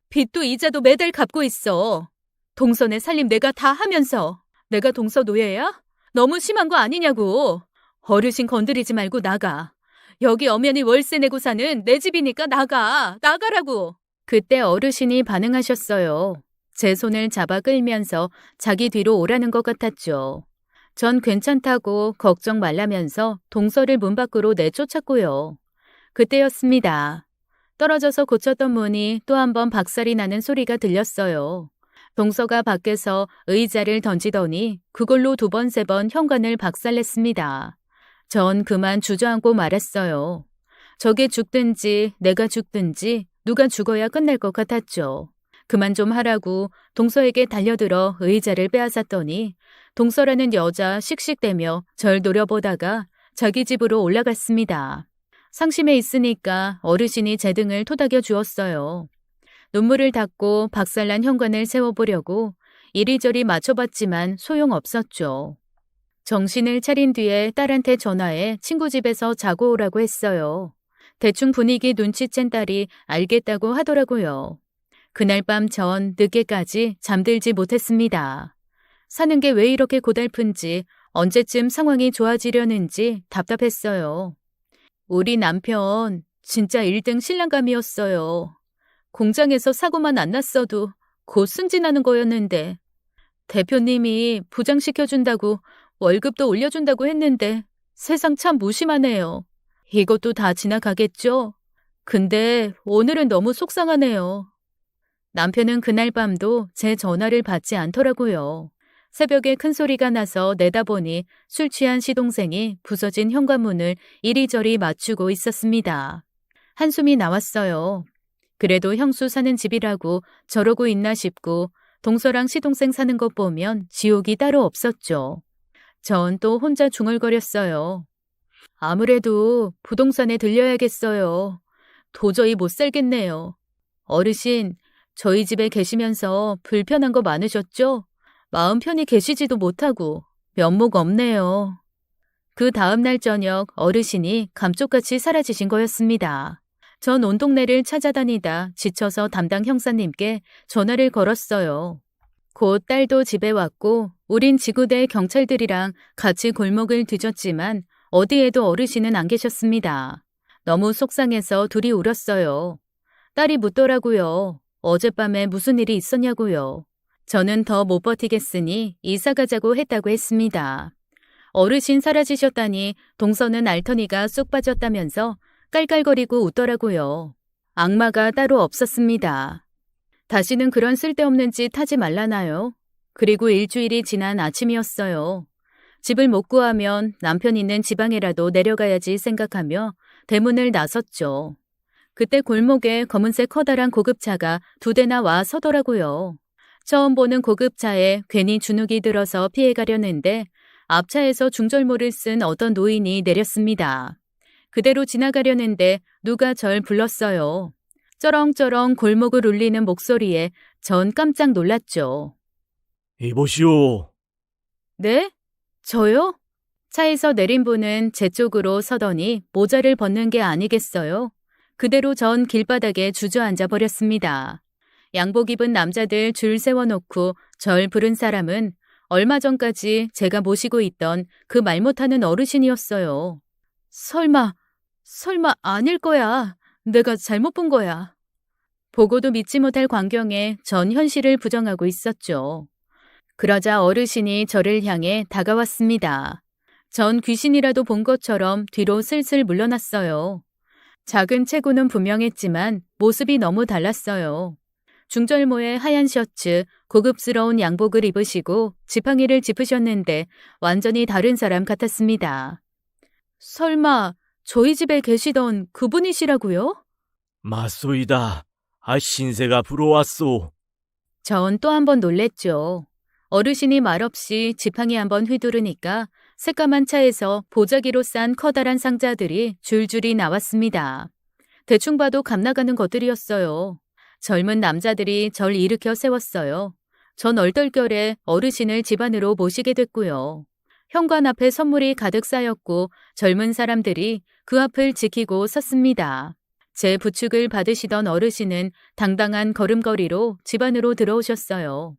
빚도 이자도 매달 갚고 있어. 동서네 살림 내가 다 하면서 내가 동서 노예야? 너무 심한 거 아니냐고. 어르신 건드리지 말고 나가. 여기 엄연히 월세 내고 사는 내 집이니까 나가. 나가라고. 그때 어르신이 반응하셨어요. 제 손을 잡아 끌면서 자기 뒤로 오라는 것 같았죠. 전 괜찮다고 걱정 말라면서 동서를 문 밖으로 내쫓았고요. 그때였습니다. 떨어져서 고쳤던 문이 또 한 번 박살이 나는 소리가 들렸어요. 동서가 밖에서 의자를 던지더니 그걸로 2번, 3번 현관을 박살냈습니다. 전 그만 주저앉고 말았어요. 저게 죽든지 내가 죽든지 누가 죽어야 끝날 것 같았죠. 그만 좀 하라고 동서에게 달려들어 의자를 빼앗았더니 동서라는 여자 씩씩대며 절 노려보다가 자기 집으로 올라갔습니다. 상심해 있으니까 어르신이 제 등을 토닥여 주었어요. 눈물을 닦고 박살난 현관을 세워보려고 이리저리 맞춰봤지만 소용없었죠. 정신을 차린 뒤에 딸한테 전화해 친구 집에서 자고 오라고 했어요. 대충 분위기 눈치챈 딸이 알겠다고 하더라고요. 그날 밤 전 늦게까지 잠들지 못했습니다. 사는 게 왜 이렇게 고달픈지, 언제쯤 상황이 좋아지려는지 답답했어요. 우리 남편 진짜 1등 신랑감이었어요. 공장에서 사고만 안 났어도 곧 승진하는 거였는데 대표님이 부장시켜준다고 월급도 올려준다고 했는데 세상 참 무심하네요. 이것도 다 지나가겠죠? 근데 오늘은 너무 속상하네요. 남편은 그날 밤도 제 전화를 받지 않더라고요. 새벽에 큰 소리가 나서 내다보니 술 취한 시동생이 부서진 현관문을 이리저리 맞추고 있었습니다. 한숨이 나왔어요. 그래도 형수 사는 집이라고 저러고 있나 싶고 동서랑 시동생 사는 것 보면 지옥이 따로 없었죠. 전 또 혼자 중얼거렸어요. 아무래도 부동산에 들려야겠어요. 도저히 못 살겠네요. 어르신, 저희 집에 계시면서 불편한 거 많으셨죠? 마음 편히 계시지도 못하고 면목 없네요. 그 다음날 저녁 어르신이 감쪽같이 사라지신 거였습니다. 전 온 동네를 찾아다니다 지쳐서 담당 형사님께 전화를 걸었어요. 곧 딸도 집에 왔고 우린 지구대 경찰들이랑 같이 골목을 뒤졌지만 어디에도 어르신은 안 계셨습니다. 너무 속상해서 둘이 울었어요. 딸이 묻더라고요. 어젯밤에 무슨 일이 있었냐고요. 저는 더 못 버티겠으니 이사 가자고 했다고 했습니다. 어르신 사라지셨다니 동서는 알터니가 쏙 빠졌다면서 깔깔거리고 웃더라고요. 악마가 따로 없었습니다. 다시는 그런 쓸데없는 짓 하지 말라나요? 그리고 일주일이 지난 아침이었어요. 집을 못 구하면 남편 있는 지방에라도 내려가야지 생각하며 대문을 나섰죠. 그때 골목에 검은색 커다란 고급차가 2대나 와 서더라고요. 처음 보는 고급차에 괜히 주눅이 들어서 피해가려는데 앞차에서 중절모를 쓴 어떤 노인이 내렸습니다. 그대로 지나가려는데 누가 절 불렀어요. 쩌렁쩌렁 골목을 울리는 목소리에 전 깜짝 놀랐죠. 이보시오. 네? 저요? 차에서 내린 분은 제 쪽으로 서더니 모자를 벗는 게 아니겠어요? 그대로 전 길바닥에 주저앉아 버렸습니다. 양복 입은 남자들 줄 세워놓고 절 부른 사람은 얼마 전까지 제가 모시고 있던 그 말 못하는 어르신이었어요. 설마 아닐 거야. 내가 잘못 본 거야. 보고도 믿지 못할 광경에 전 현실을 부정하고 있었죠. 그러자 어르신이 저를 향해 다가왔습니다. 전 귀신이라도 본 것처럼 뒤로 슬슬 물러났어요. 작은 체구는 분명했지만 모습이 너무 달랐어요. 중절모의 하얀 셔츠, 고급스러운 양복을 입으시고 지팡이를 짚으셨는데 완전히 다른 사람 같았습니다. 설마 저희 집에 계시던 그분이시라고요? 맞소이다. 신세가 불어왔소. 전 또 한 번 놀랬죠. 어르신이 말없이 지팡이 한번 휘두르니까 새까만 차에서 보자기로 싼 커다란 상자들이 줄줄이 나왔습니다. 대충 봐도 값나가는 것들이었어요. 젊은 남자들이 절 일으켜 세웠어요. 전 얼떨결에 어르신을 집 안으로 모시게 됐고요. 현관 앞에 선물이 가득 쌓였고 젊은 사람들이 그 앞을 지키고 섰습니다. 제 부축을 받으시던 어르신은 당당한 걸음걸이로 집 안으로 들어오셨어요.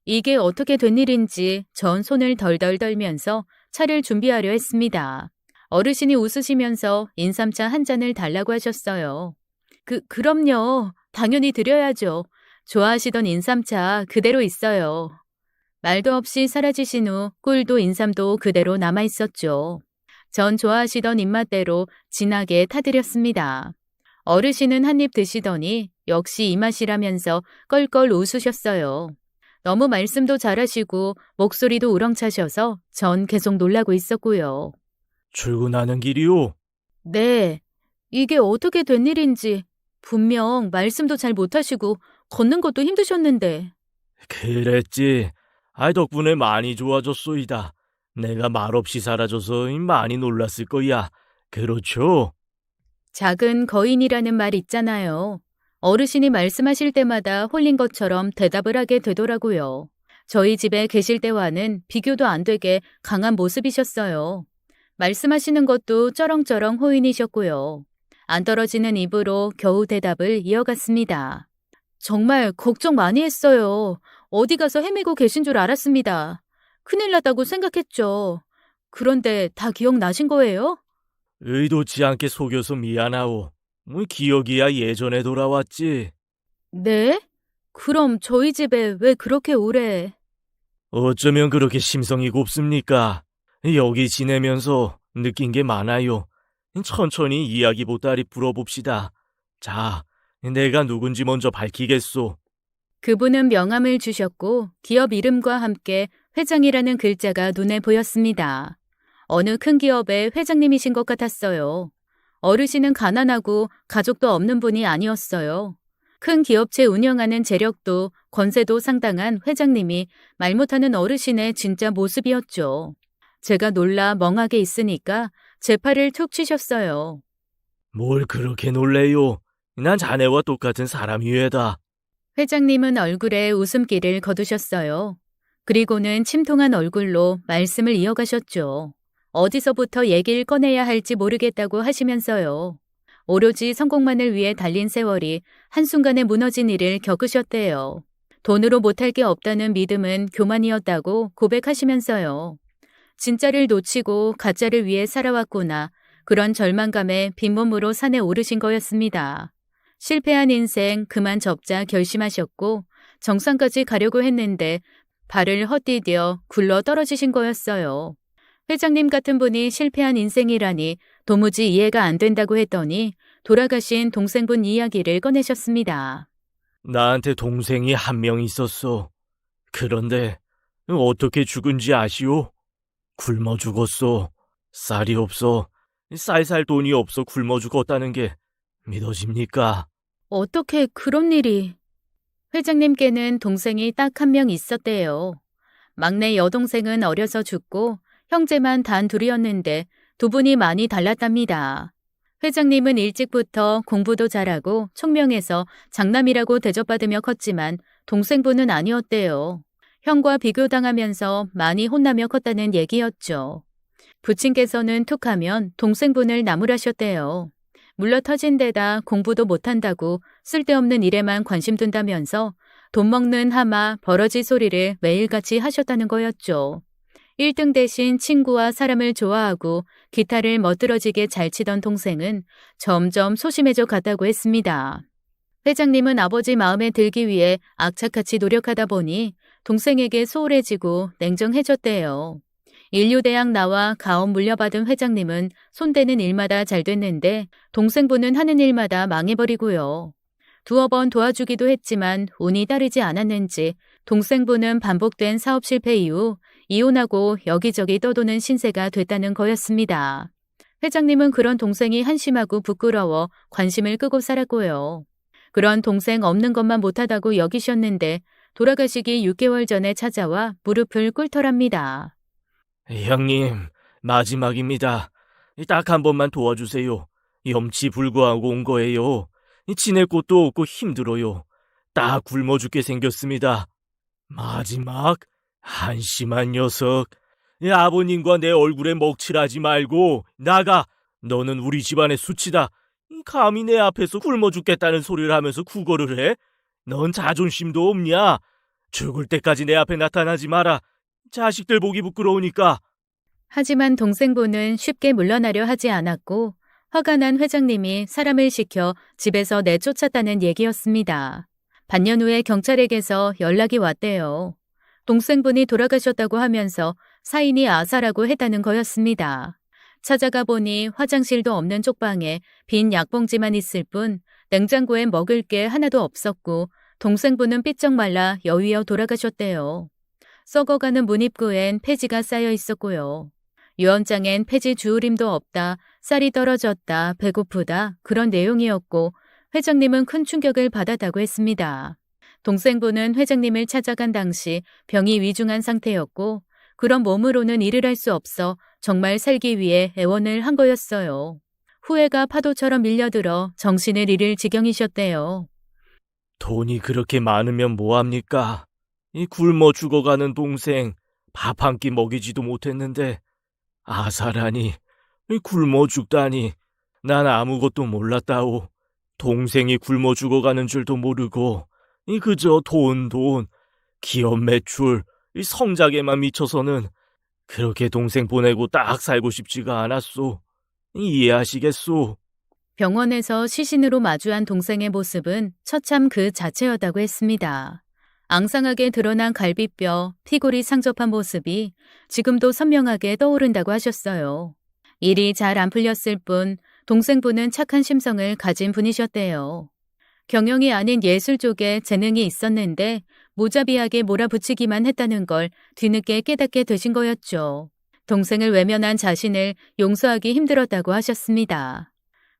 이게 어떻게 된 일인지 전 손을 덜덜 떨면서 차를 준비하려 했습니다. 어르신이 웃으시면서 인삼차 한 잔을 달라고 하셨어요. 그럼요. 당연히 드려야죠. 좋아하시던 인삼차 그대로 있어요. 말도 없이 사라지신 후 꿀도 인삼도 그대로 남아있었죠. 전 좋아하시던 입맛대로 진하게 타드렸습니다. 어르신은 한 입 드시더니 역시 이 맛이라면서 껄껄 웃으셨어요. 너무 말씀도 잘하시고 목소리도 우렁차셔서 전 계속 놀라고 있었고요. 출근하는 길이오? 네, 이게 어떻게 된 일인지 분명 말씀도 잘 못하시고 걷는 것도 힘드셨는데. 그랬지. 덕분에 많이 좋아졌소이다. 내가 말없이 사라져서 많이 놀랐을 거야. 그렇죠? 작은 거인이라는 말 있잖아요. 어르신이 말씀하실 때마다 홀린 것처럼 대답을 하게 되더라고요. 저희 집에 계실 때와는 비교도 안 되게 강한 모습이셨어요. 말씀하시는 것도 쩌렁쩌렁 호인이셨고요. 안 떨어지는 입으로 겨우 대답을 이어갔습니다. 정말 걱정 많이 했어요. 어디 가서 헤매고 계신 줄 알았습니다. 큰일 났다고 생각했죠. 그런데 다 기억나신 거예요? 의도치 않게 속여서 미안하오. 기억이야 예전에 돌아왔지. 네? 그럼 저희 집에 왜 그렇게 오래? 어쩌면 그렇게 심성이 곱습니까? 여기 지내면서 느낀 게 많아요. 천천히 이야기 보따리 풀어봅시다. 자, 내가 누군지 먼저 밝히겠소. 그분은 명함을 주셨고 기업 이름과 함께 회장이라는 글자가 눈에 보였습니다. 어느 큰 기업의 회장님이신 것 같았어요. 어르신은 가난하고 가족도 없는 분이 아니었어요. 큰 기업체 운영하는 재력도 권세도 상당한 회장님이 말 못하는 어르신의 진짜 모습이었죠. 제가 놀라 멍하게 있으니까 제 팔을 툭 치셨어요. 뭘 그렇게 놀래요? 난 자네와 똑같은 사람이외다. 회장님은 얼굴에 웃음기를 거두셨어요. 그리고는 침통한 얼굴로 말씀을 이어가셨죠. 어디서부터 얘기를 꺼내야 할지 모르겠다고 하시면서요. 오로지 성공만을 위해 달린 세월이 한순간에 무너진 일을 겪으셨대요. 돈으로 못할 게 없다는 믿음은 교만이었다고 고백하시면서요. 진짜를 놓치고 가짜를 위해 살아왔구나. 그런 절망감에 빈몸으로 산에 오르신 거였습니다. 실패한 인생 그만 접자 결심하셨고 정상까지 가려고 했는데 발을 헛디뎌 굴러 떨어지신 거였어요. 회장님 같은 분이 실패한 인생이라니 도무지 이해가 안 된다고 했더니 돌아가신 동생분 이야기를 꺼내셨습니다. 나한테 동생이 한 명 있었어. 그런데 어떻게 죽은지 아시오? 굶어 죽었어. 쌀이 없어. 쌀 돈이 없어 굶어 죽었다는 게 믿어집니까? 어떻게 그런 일이? 회장님께는 동생이 딱 한 명 있었대요. 막내 여동생은 어려서 죽고 형제만 단 둘이었는데 두 분이 많이 달랐답니다. 회장님은 일찍부터 공부도 잘하고 총명해서 장남이라고 대접받으며 컸지만 동생분은 아니었대요. 형과 비교당하면서 많이 혼나며 컸다는 얘기였죠. 부친께서는 툭하면 동생분을 나무라셨대요. 물러 터진 데다 공부도 못한다고 쓸데없는 일에만 관심 둔다면서 돈 먹는 하마 버러지 소리를 매일같이 하셨다는 거였죠. 1등 대신 친구와 사람을 좋아하고 기타를 멋들어지게 잘 치던 동생은 점점 소심해져 갔다고 했습니다. 회장님은 아버지 마음에 들기 위해 악착같이 노력하다 보니 동생에게 소홀해지고 냉정해졌대요. 인류대학 나와 가업 물려받은 회장님은 손대는 일마다 잘 됐는데 동생분은 하는 일마다 망해버리고요. 두어 번 도와주기도 했지만 운이 따르지 않았는지 동생분은 반복된 사업 실패 이후 이혼하고 여기저기 떠도는 신세가 됐다는 거였습니다. 회장님은 그런 동생이 한심하고 부끄러워 관심을 끄고 살았고요. 그런 동생 없는 것만 못하다고 여기셨는데 돌아가시기 6개월 전에 찾아와 무릎을 꿇더랍니다. 형님, 마지막입니다. 딱 한 번만 도와주세요. 염치불구하고 온 거예요. 지낼 곳도 없고 힘들어요. 딱 굶어 죽게 생겼습니다. 마지막? 한심한 녀석. 아버님과 내 얼굴에 먹칠하지 말고 나가. 너는 우리 집안의 수치다. 감히 내 앞에서 굶어 죽겠다는 소리를 하면서 구걸을 해? 넌 자존심도 없냐? 죽을 때까지 내 앞에 나타나지 마라. 자식들 보기 부끄러우니까. 하지만 동생분은 쉽게 물러나려 하지 않았고 화가 난 회장님이 사람을 시켜 집에서 내쫓았다는 얘기였습니다. 반년 후에 경찰에게서 연락이 왔대요. 동생분이 돌아가셨다고 하면서 사인이 아사라고 했다는 거였습니다. 찾아가 보니 화장실도 없는 쪽방에 빈 약봉지만 있을 뿐 냉장고에 먹을 게 하나도 없었고 동생분은 삐쩍 말라 여위어 돌아가셨대요. 썩어가는 문입구엔 폐지가 쌓여 있었고요. 유언장엔 폐지 주우림도 없다, 쌀이 떨어졌다, 배고프다 그런 내용이었고 회장님은 큰 충격을 받았다고 했습니다. 동생분은 회장님을 찾아간 당시 병이 위중한 상태였고 그런 몸으로는 일을 할 수 없어 정말 살기 위해 애원을 한 거였어요. 후회가 파도처럼 밀려들어 정신을 잃을 지경이셨대요. 돈이 그렇게 많으면 뭐합니까? 이 굶어 죽어가는 동생 밥 한 끼 먹이지도 못했는데 아사라니 이 굶어 죽다니 난 아무것도 몰랐다오. 동생이 굶어 죽어가는 줄도 모르고 이 그저 돈, 기업 매출, 이 성장에만 미쳐서는 그렇게 동생 보내고 딱 살고 싶지가 않았소. 이해하시겠소? 병원에서 시신으로 마주한 동생의 모습은 처참 그 자체였다고 했습니다. 앙상하게 드러난 갈비뼈, 피골이 상접한 모습이 지금도 선명하게 떠오른다고 하셨어요. 일이 잘 안 풀렸을 뿐 동생분은 착한 심성을 가진 분이셨대요. 경영이 아닌 예술 쪽에 재능이 있었는데 무자비하게 몰아붙이기만 했다는 걸 뒤늦게 깨닫게 되신 거였죠. 동생을 외면한 자신을 용서하기 힘들었다고 하셨습니다.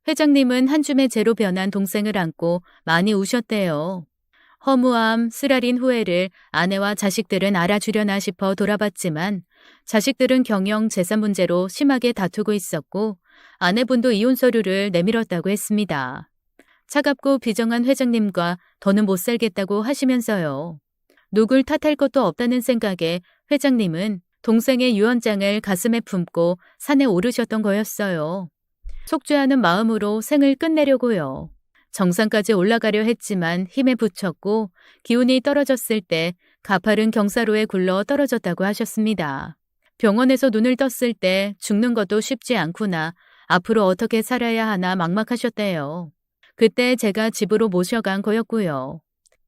회장님은 한 줌의 재로 변한 동생을 안고 많이 우셨대요. 허무함, 쓰라린 후회를 아내와 자식들은 알아주려나 싶어 돌아봤지만 자식들은 경영 재산 문제로 심하게 다투고 있었고 아내분도 이혼 서류를 내밀었다고 했습니다. 차갑고 비정한 회장님과 더는 못 살겠다고 하시면서요. 누굴 탓할 것도 없다는 생각에 회장님은 동생의 유언장을 가슴에 품고 산에 오르셨던 거였어요. 속죄하는 마음으로 생을 끝내려고요. 정상까지 올라가려 했지만 힘에 부쳤고 기운이 떨어졌을 때 가파른 경사로에 굴러 떨어졌다고 하셨습니다. 병원에서 눈을 떴을 때 죽는 것도 쉽지 않구나. 앞으로 어떻게 살아야 하나 막막하셨대요. 그때 제가 집으로 모셔간 거였고요.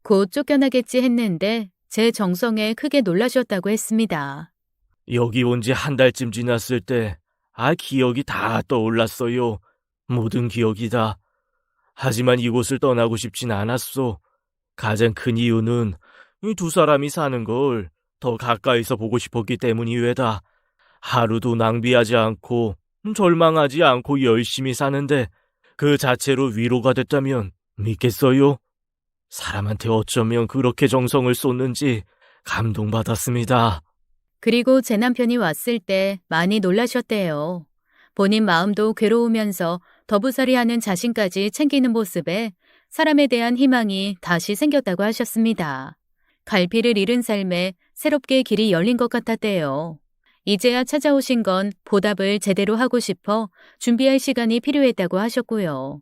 곧 쫓겨나겠지 했는데 제 정성에 크게 놀라셨다고 했습니다. 여기 온 지 한 달쯤 지났을 때 기억이 다 떠올랐어요. 모든 기억이 다. 하지만 이곳을 떠나고 싶진 않았어. 가장 큰 이유는 이 두 사람이 사는 걸 더 가까이서 보고 싶었기 때문이외다. 하루도 낭비하지 않고 절망하지 않고 열심히 사는데 그 자체로 위로가 됐다면 믿겠어요? 사람한테 어쩌면 그렇게 정성을 쏟는지 감동받았습니다. 그리고 제 남편이 왔을 때 많이 놀라셨대요. 본인 마음도 괴로우면서 더부살이하는 자신까지 챙기는 모습에 사람에 대한 희망이 다시 생겼다고 하셨습니다. 갈피를 잃은 삶에 새롭게 길이 열린 것 같았대요. 이제야 찾아오신 건 보답을 제대로 하고 싶어 준비할 시간이 필요했다고 하셨고요.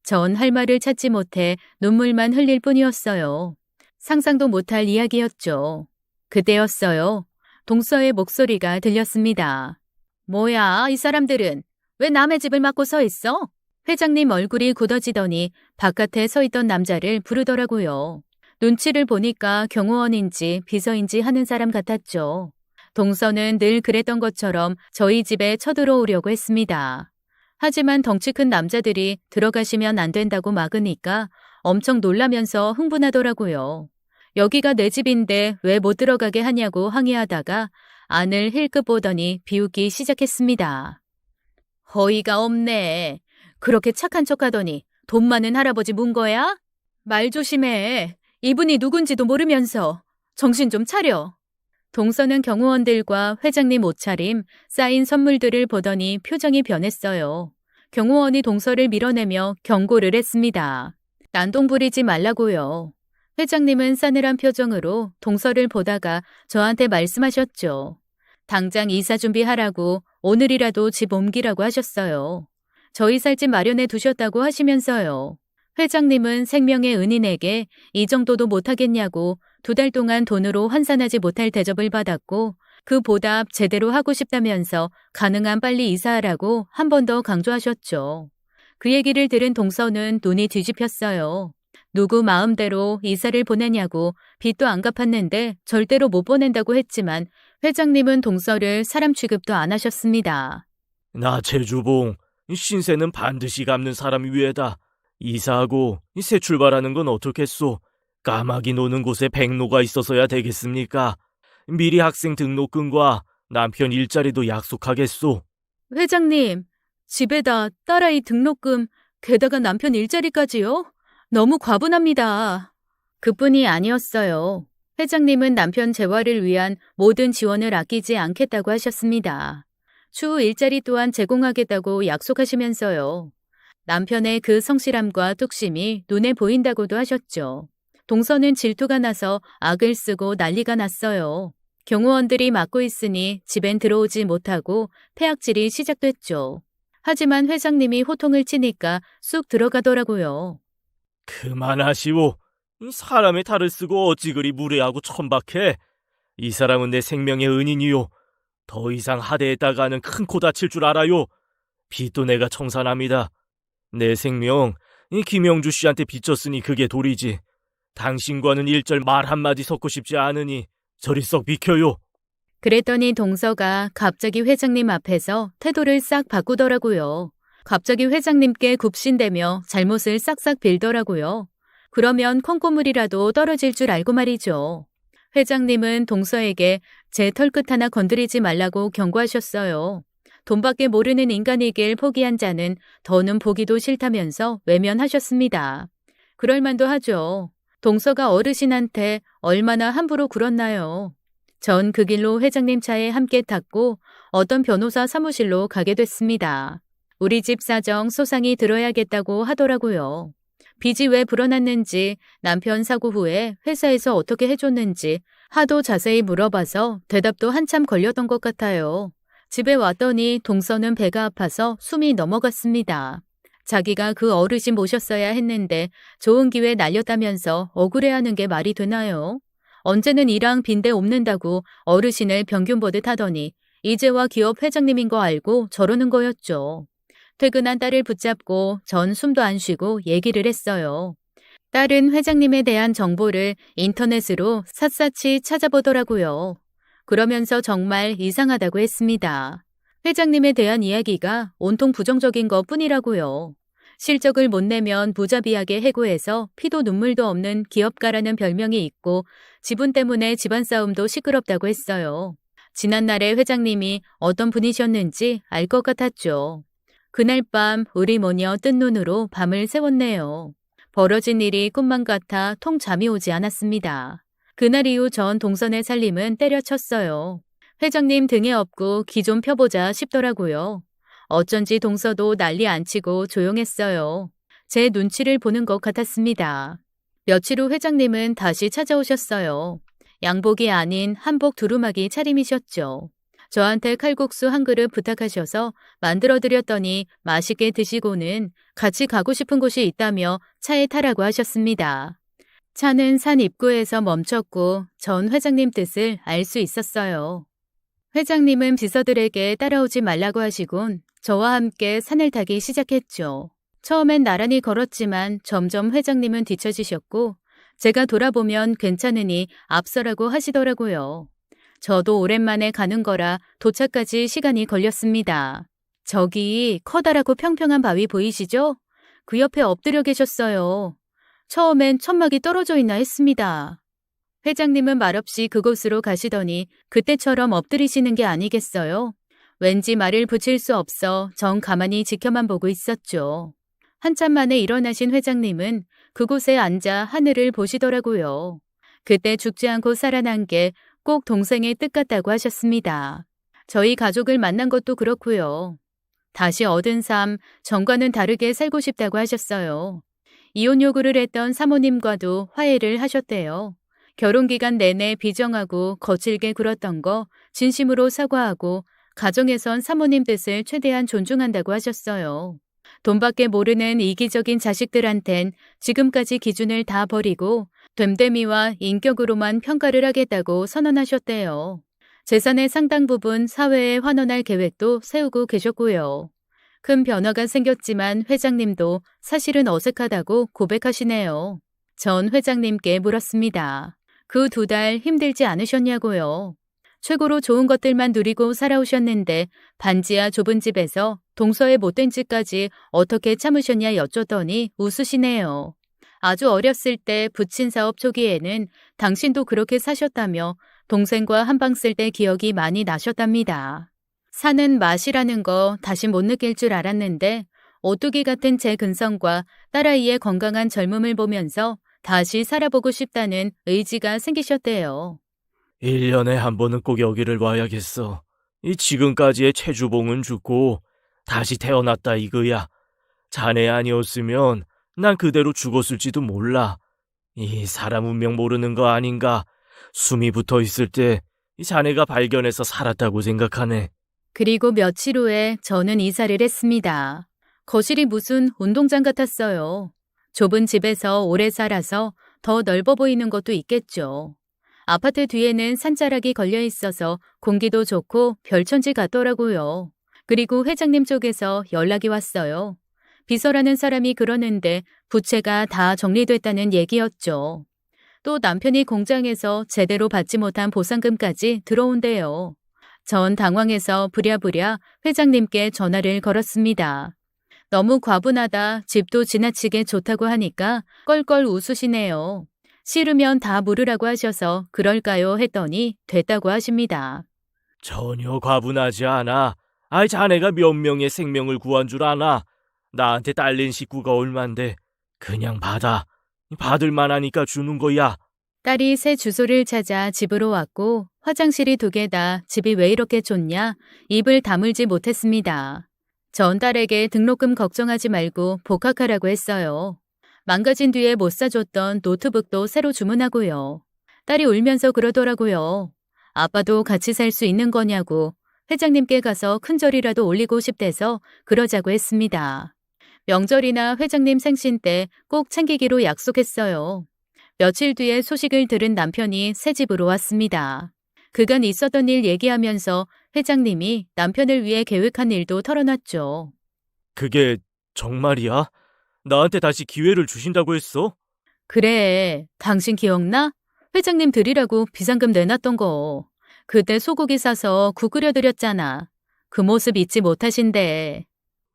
전 할 말을 찾지 못해 눈물만 흘릴 뿐이었어요. 상상도 못할 이야기였죠. 그때였어요. 동서의 목소리가 들렸습니다. 뭐야, 이 사람들은 왜 남의 집을 막고 서 있어? 회장님 얼굴이 굳어지더니 바깥에 서 있던 남자를 부르더라고요. 눈치를 보니까 경호원인지 비서인지 하는 사람 같았죠. 동서는 늘 그랬던 것처럼 저희 집에 쳐들어오려고 했습니다. 하지만 덩치 큰 남자들이 들어가시면 안 된다고 막으니까 엄청 놀라면서 흥분하더라고요. 여기가 내 집인데 왜 못 들어가게 하냐고 항의하다가 안을 힐끗 보더니 비웃기 시작했습니다. 어이가 없네. 그렇게 착한 척하더니 돈 많은 할아버지 문 거야? 말 조심해. 이분이 누군지도 모르면서 정신 좀 차려. 동서는 경호원들과 회장님 옷차림, 쌓인 선물들을 보더니 표정이 변했어요. 경호원이 동서를 밀어내며 경고를 했습니다. 난동 부리지 말라고요. 회장님은 싸늘한 표정으로 동서를 보다가 저한테 말씀하셨죠. 당장 이사 준비하라고 오늘이라도 집 옮기라고 하셨어요. 저희 살 집 마련해 두셨다고 하시면서요. 회장님은 생명의 은인에게 이 정도도 못하겠냐고 2달 동안 돈으로 환산하지 못할 대접을 받았고 그 보답 제대로 하고 싶다면서 가능한 빨리 이사하라고 한 번 더 강조하셨죠. 그 얘기를 들은 동서는 눈이 뒤집혔어요. 누구 마음대로 이사를 보내냐고 빚도 안 갚았는데 절대로 못 보낸다고 했지만 회장님은 동서를 사람 취급도 안 하셨습니다. 나 제주봉, 신세는 반드시 갚는 사람 위에다. 이사하고 새 출발하는 건 어떻겠소? 까마귀 노는 곳에 백로가 있어서야 되겠습니까? 미리 학생 등록금과 남편 일자리도 약속하겠소. 회장님, 집에다 딸아이 등록금, 게다가 남편 일자리까지요? 너무 과분합니다. 그뿐이 아니었어요. 회장님은 남편 재활을 위한 모든 지원을 아끼지 않겠다고 하셨습니다. 추후 일자리 또한 제공하겠다고 약속하시면서요. 남편의 그 성실함과 뚝심이 눈에 보인다고도 하셨죠. 동서는 질투가 나서 악을 쓰고 난리가 났어요. 경호원들이 막고 있으니 집엔 들어오지 못하고 폐악질이 시작됐죠. 하지만 회장님이 호통을 치니까 쑥 들어가더라고요. 그만하시오. 이 사람의 탈을 쓰고 어찌 그리 무례하고 천박해. 이 사람은 내 생명의 은인이요. 더 이상 하대했다가는 큰 코 다칠 줄 알아요. 빚도 내가 청산합니다. 내 생명 이 김영주 씨한테 빚졌으니 그게 도리지. 당신과는 일절 말 한마디 섞고 싶지 않으니 저리 썩 비켜요. 그랬더니 동서가 갑자기 회장님 앞에서 태도를 싹 바꾸더라고요. 갑자기 회장님께 굽신대며 잘못을 싹싹 빌더라고요. 그러면 콩고물이라도 떨어질 줄 알고 말이죠. 회장님은 동서에게 제 털끝 하나 건드리지 말라고 경고하셨어요. 돈밖에 모르는 인간이길 포기한 자는 더는 보기도 싫다면서 외면하셨습니다. 그럴 만도 하죠. 동서가 어르신한테 얼마나 함부로 굴었나요? 전 그 길로 회장님 차에 함께 탔고 어떤 변호사 사무실로 가게 됐습니다. 우리 집 사정 소상히 들어야겠다고 하더라고요. 빚이 왜 불어났는지, 남편 사고 후에 회사에서 어떻게 해줬는지 하도 자세히 물어봐서 대답도 한참 걸렸던 것 같아요. 집에 왔더니 동서는 배가 아파서 숨이 넘어갔습니다. 자기가 그 어르신 모셨어야 했는데 좋은 기회 날렸다면서 억울해하는 게 말이 되나요? 언제는 이랑 빈대 옵는다고 어르신을 병균 보듯 하더니 이제와 기업 회장님인 거 알고 저러는 거였죠. 퇴근한 딸을 붙잡고 전 숨도 안 쉬고 얘기를 했어요. 딸은 회장님에 대한 정보를 인터넷으로 샅샅이 찾아보더라고요. 그러면서 정말 이상하다고 했습니다. 회장님에 대한 이야기가 온통 부정적인 것 뿐이라고요. 실적을 못 내면 무자비하게 해고해서 피도 눈물도 없는 기업가라는 별명이 있고 지분 때문에 집안 싸움도 시끄럽다고 했어요. 지난날에 회장님이 어떤 분이셨는지 알 것 같았죠. 그날 밤 우리 모녀 뜬 눈으로 밤을 새웠네요. 벌어진 일이 꿈만 같아 통 잠이 오지 않았습니다. 그날 이후 전 동선의 살림은 때려쳤어요. 회장님 등에 업고 기 좀 펴보자 싶더라고요. 어쩐지 동서도 난리 안 치고 조용했어요. 제 눈치를 보는 것 같았습니다. 며칠 후 회장님은 다시 찾아오셨어요. 양복이 아닌 한복 두루마기 차림이셨죠. 저한테 칼국수 한 그릇 부탁하셔서 만들어드렸더니 맛있게 드시고는 같이 가고 싶은 곳이 있다며 차에 타라고 하셨습니다. 차는 산 입구에서 멈췄고 전 회장님 뜻을 알 수 있었어요. 회장님은 비서들에게 따라오지 말라고 하시곤 저와 함께 산을 타기 시작했죠. 처음엔 나란히 걸었지만 점점 회장님은 뒤처지셨고 제가 돌아보면 괜찮으니 앞서라고 하시더라고요. 저도 오랜만에 가는 거라 도착까지 시간이 걸렸습니다. 저기 커다랗고 평평한 바위 보이시죠? 그 옆에 엎드려 계셨어요. 처음엔 천막이 떨어져 있나 했습니다. 회장님은 말없이 그곳으로 가시더니 그때처럼 엎드리시는 게 아니겠어요? 왠지 말을 붙일 수 없어 전 가만히 지켜만 보고 있었죠. 한참 만에 일어나신 회장님은 그곳에 앉아 하늘을 보시더라고요. 그때 죽지 않고 살아난 게 꼭 동생의 뜻 같다고 하셨습니다. 저희 가족을 만난 것도 그렇고요. 다시 얻은 삶, 전과는 다르게 살고 싶다고 하셨어요. 이혼 요구를 했던 사모님과도 화해를 하셨대요. 결혼기간 내내 비정하고 거칠게 굴었던 거 진심으로 사과하고 가정에선 사모님 뜻을 최대한 존중한다고 하셨어요. 돈밖에 모르는 이기적인 자식들한텐 지금까지 기준을 다 버리고 됨됨이와 인격으로만 평가를 하겠다고 선언하셨대요. 재산의 상당 부분 사회에 환원할 계획도 세우고 계셨고요. 큰 변화가 생겼지만 회장님도 사실은 어색하다고 고백하시네요. 전 회장님께 물었습니다. 그 2달 힘들지 않으셨냐고요. 최고로 좋은 것들만 누리고 살아오셨는데 반지하 좁은 집에서 동서의 못된 짓까지 어떻게 참으셨냐 여쭸더니 웃으시네요. 아주 어렸을 때 부친 사업 초기에는 당신도 그렇게 사셨다며 동생과 한방 쓸 때 기억이 많이 나셨답니다. 사는 맛이라는 거 다시 못 느낄 줄 알았는데 오뚜기 같은 제 근성과 딸아이의 건강한 젊음을 보면서 다시 살아보고 싶다는 의지가 생기셨대요. 1년에 한 번은 꼭 여기를 와야겠어. 이 지금까지의 최주봉은 죽고 다시 태어났다 이거야. 자네 아니었으면 난 그대로 죽었을지도 몰라. 이 사람 운명 모르는 거 아닌가. 숨이 붙어 있을 때 이 자네가 발견해서 살았다고 생각하네. 그리고 며칠 후에 저는 이사를 했습니다. 거실이 무슨 운동장 같았어요. 좁은 집에서 오래 살아서 더 넓어 보이는 것도 있겠죠. 아파트 뒤에는 산자락이 걸려 있어서 공기도 좋고 별천지 같더라고요. 그리고 회장님 쪽에서 연락이 왔어요. 비서라는 사람이 그러는데 부채가 다 정리됐다는 얘기였죠. 또 남편이 공장에서 제대로 받지 못한 보상금까지 들어온대요. 전 당황해서 부랴부랴 회장님께 전화를 걸었습니다. 너무 과분하다, 집도 지나치게 좋다고 하니까 껄껄 웃으시네요. 싫으면 다 물으라고 하셔서 그럴까요 했더니 됐다고 하십니다. 전혀 과분하지 않아. 아이 자네가 몇 명의 생명을 구한 줄 아나. 나한테 딸린 식구가 얼만데 그냥 받아. 받을 만하니까 주는 거야. 딸이 새 주소를 찾아 집으로 왔고 화장실이 2개다 집이 왜 이렇게 좋냐 입을 다물지 못했습니다. 전 딸에게 등록금 걱정하지 말고 복학하라고 했어요. 망가진 뒤에 못 사줬던 노트북도 새로 주문하고요. 딸이 울면서 그러더라고요. 아빠도 같이 살 수 있는 거냐고 회장님께 가서 큰 절이라도 올리고 싶대서 그러자고 했습니다. 명절이나 회장님 생신 때 꼭 챙기기로 약속했어요. 며칠 뒤에 소식을 들은 남편이 새 집으로 왔습니다. 그간 있었던 일 얘기하면서 회장님이 남편을 위해 계획한 일도 털어놨죠. 그게 정말이야? 나한테 다시 기회를 주신다고 했어? 그래, 당신 기억나? 회장님 드리라고 비상금 내놨던 거. 그때 소고기 사서 국 끓여드렸잖아. 그 모습 잊지 못하신대.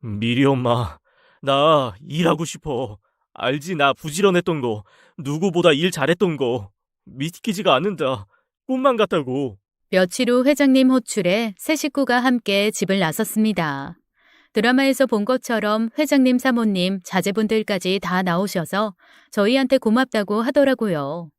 미리 엄마, 나 일하고 싶어. 알지, 나 부지런했던 거. 누구보다 일 잘했던 거. 믿기지가 않는다. 꿈만 같다고. 며칠 후 회장님 호출에 새 식구가 함께 집을 나섰습니다. 드라마에서 본 것처럼 회장님 사모님, 자제분들까지 다 나오셔서 저희한테 고맙다고 하더라고요.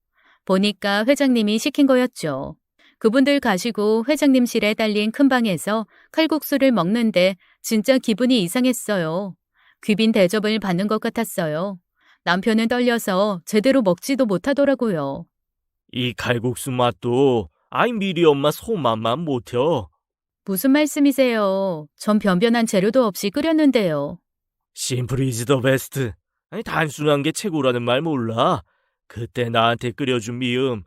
보니까 회장님이 시킨 거였죠. 그분들 가시고 회장님실에 딸린 큰 방에서 칼국수를 먹는데 진짜 기분이 이상했어요. 귀빈 대접을 받는 것 같았어요. 남편은 떨려서 제대로 먹지도 못하더라고요. 이 칼국수 맛도 아이 미리 엄마 손맛만 못혀. 무슨 말씀이세요? 전 변변한 재료도 없이 끓였는데요. 심플 이즈 더 베스트. 아니 단순한 게 최고라는 말 몰라. 그때 나한테 끓여준 미음.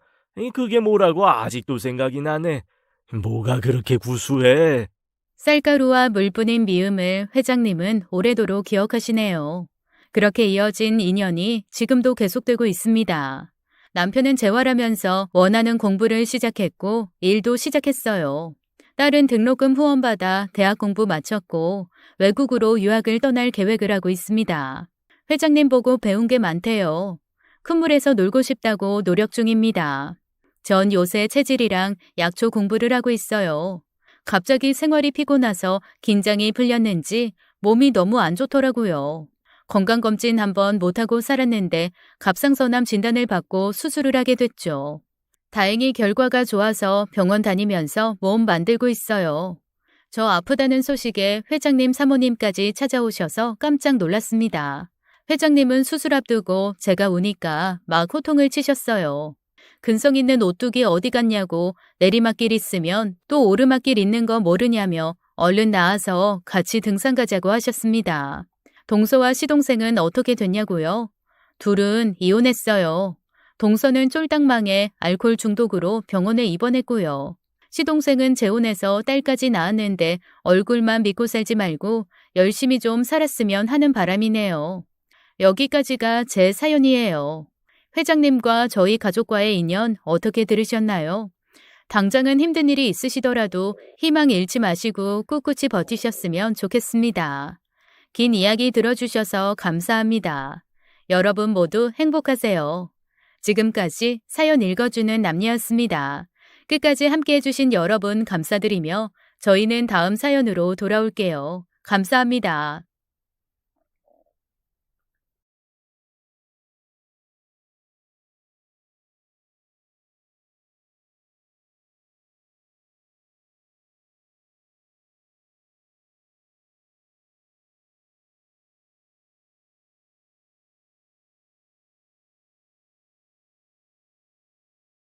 그게 뭐라고 아직도 생각이 나네. 뭐가 그렇게 구수해? 쌀가루와 물 뿌린 미음을 회장님은 오래도록 기억하시네요. 그렇게 이어진 인연이 지금도 계속되고 있습니다. 남편은 재활하면서 원하는 공부를 시작했고 일도 시작했어요. 딸은 등록금 후원받아 대학 공부 마쳤고 외국으로 유학을 떠날 계획을 하고 있습니다. 회장님 보고 배운 게 많대요. 큰 물에서 놀고 싶다고 노력 중입니다. 전 요새 체질이랑 약초 공부를 하고 있어요. 갑자기 생활이 피곤해서 긴장이 풀렸는지 몸이 너무 안 좋더라고요. 건강검진 한번 못하고 살았는데 갑상선암 진단을 받고 수술을 하게 됐죠. 다행히 결과가 좋아서 병원 다니면서 몸 만들고 있어요. 저 아프다는 소식에 회장님 사모님까지 찾아오셔서 깜짝 놀랐습니다. 회장님은 수술 앞두고 제가 우니까 막 호통을 치셨어요. 근성 있는 오뚜기 어디 갔냐고 내리막길 있으면 또 오르막길 있는 거 모르냐며 얼른 나와서 같이 등산 가자고 하셨습니다. 동서와 시동생은 어떻게 됐냐고요? 둘은 이혼했어요. 동서는 쫄딱 망해 알코올 중독으로 병원에 입원했고요. 시동생은 재혼해서 딸까지 낳았는데 얼굴만 믿고 살지 말고 열심히 좀 살았으면 하는 바람이네요. 여기까지가 제 사연이에요. 회장님과 저희 가족과의 인연 어떻게 들으셨나요? 당장은 힘든 일이 있으시더라도 희망 잃지 마시고 꿋꿋이 버티셨으면 좋겠습니다. 긴 이야기 들어주셔서 감사합니다. 여러분 모두 행복하세요. 지금까지 사연 읽어주는 남녀였습니다. 끝까지 함께 해주신 여러분 감사드리며 저희는 다음 사연으로 돌아올게요. 감사합니다.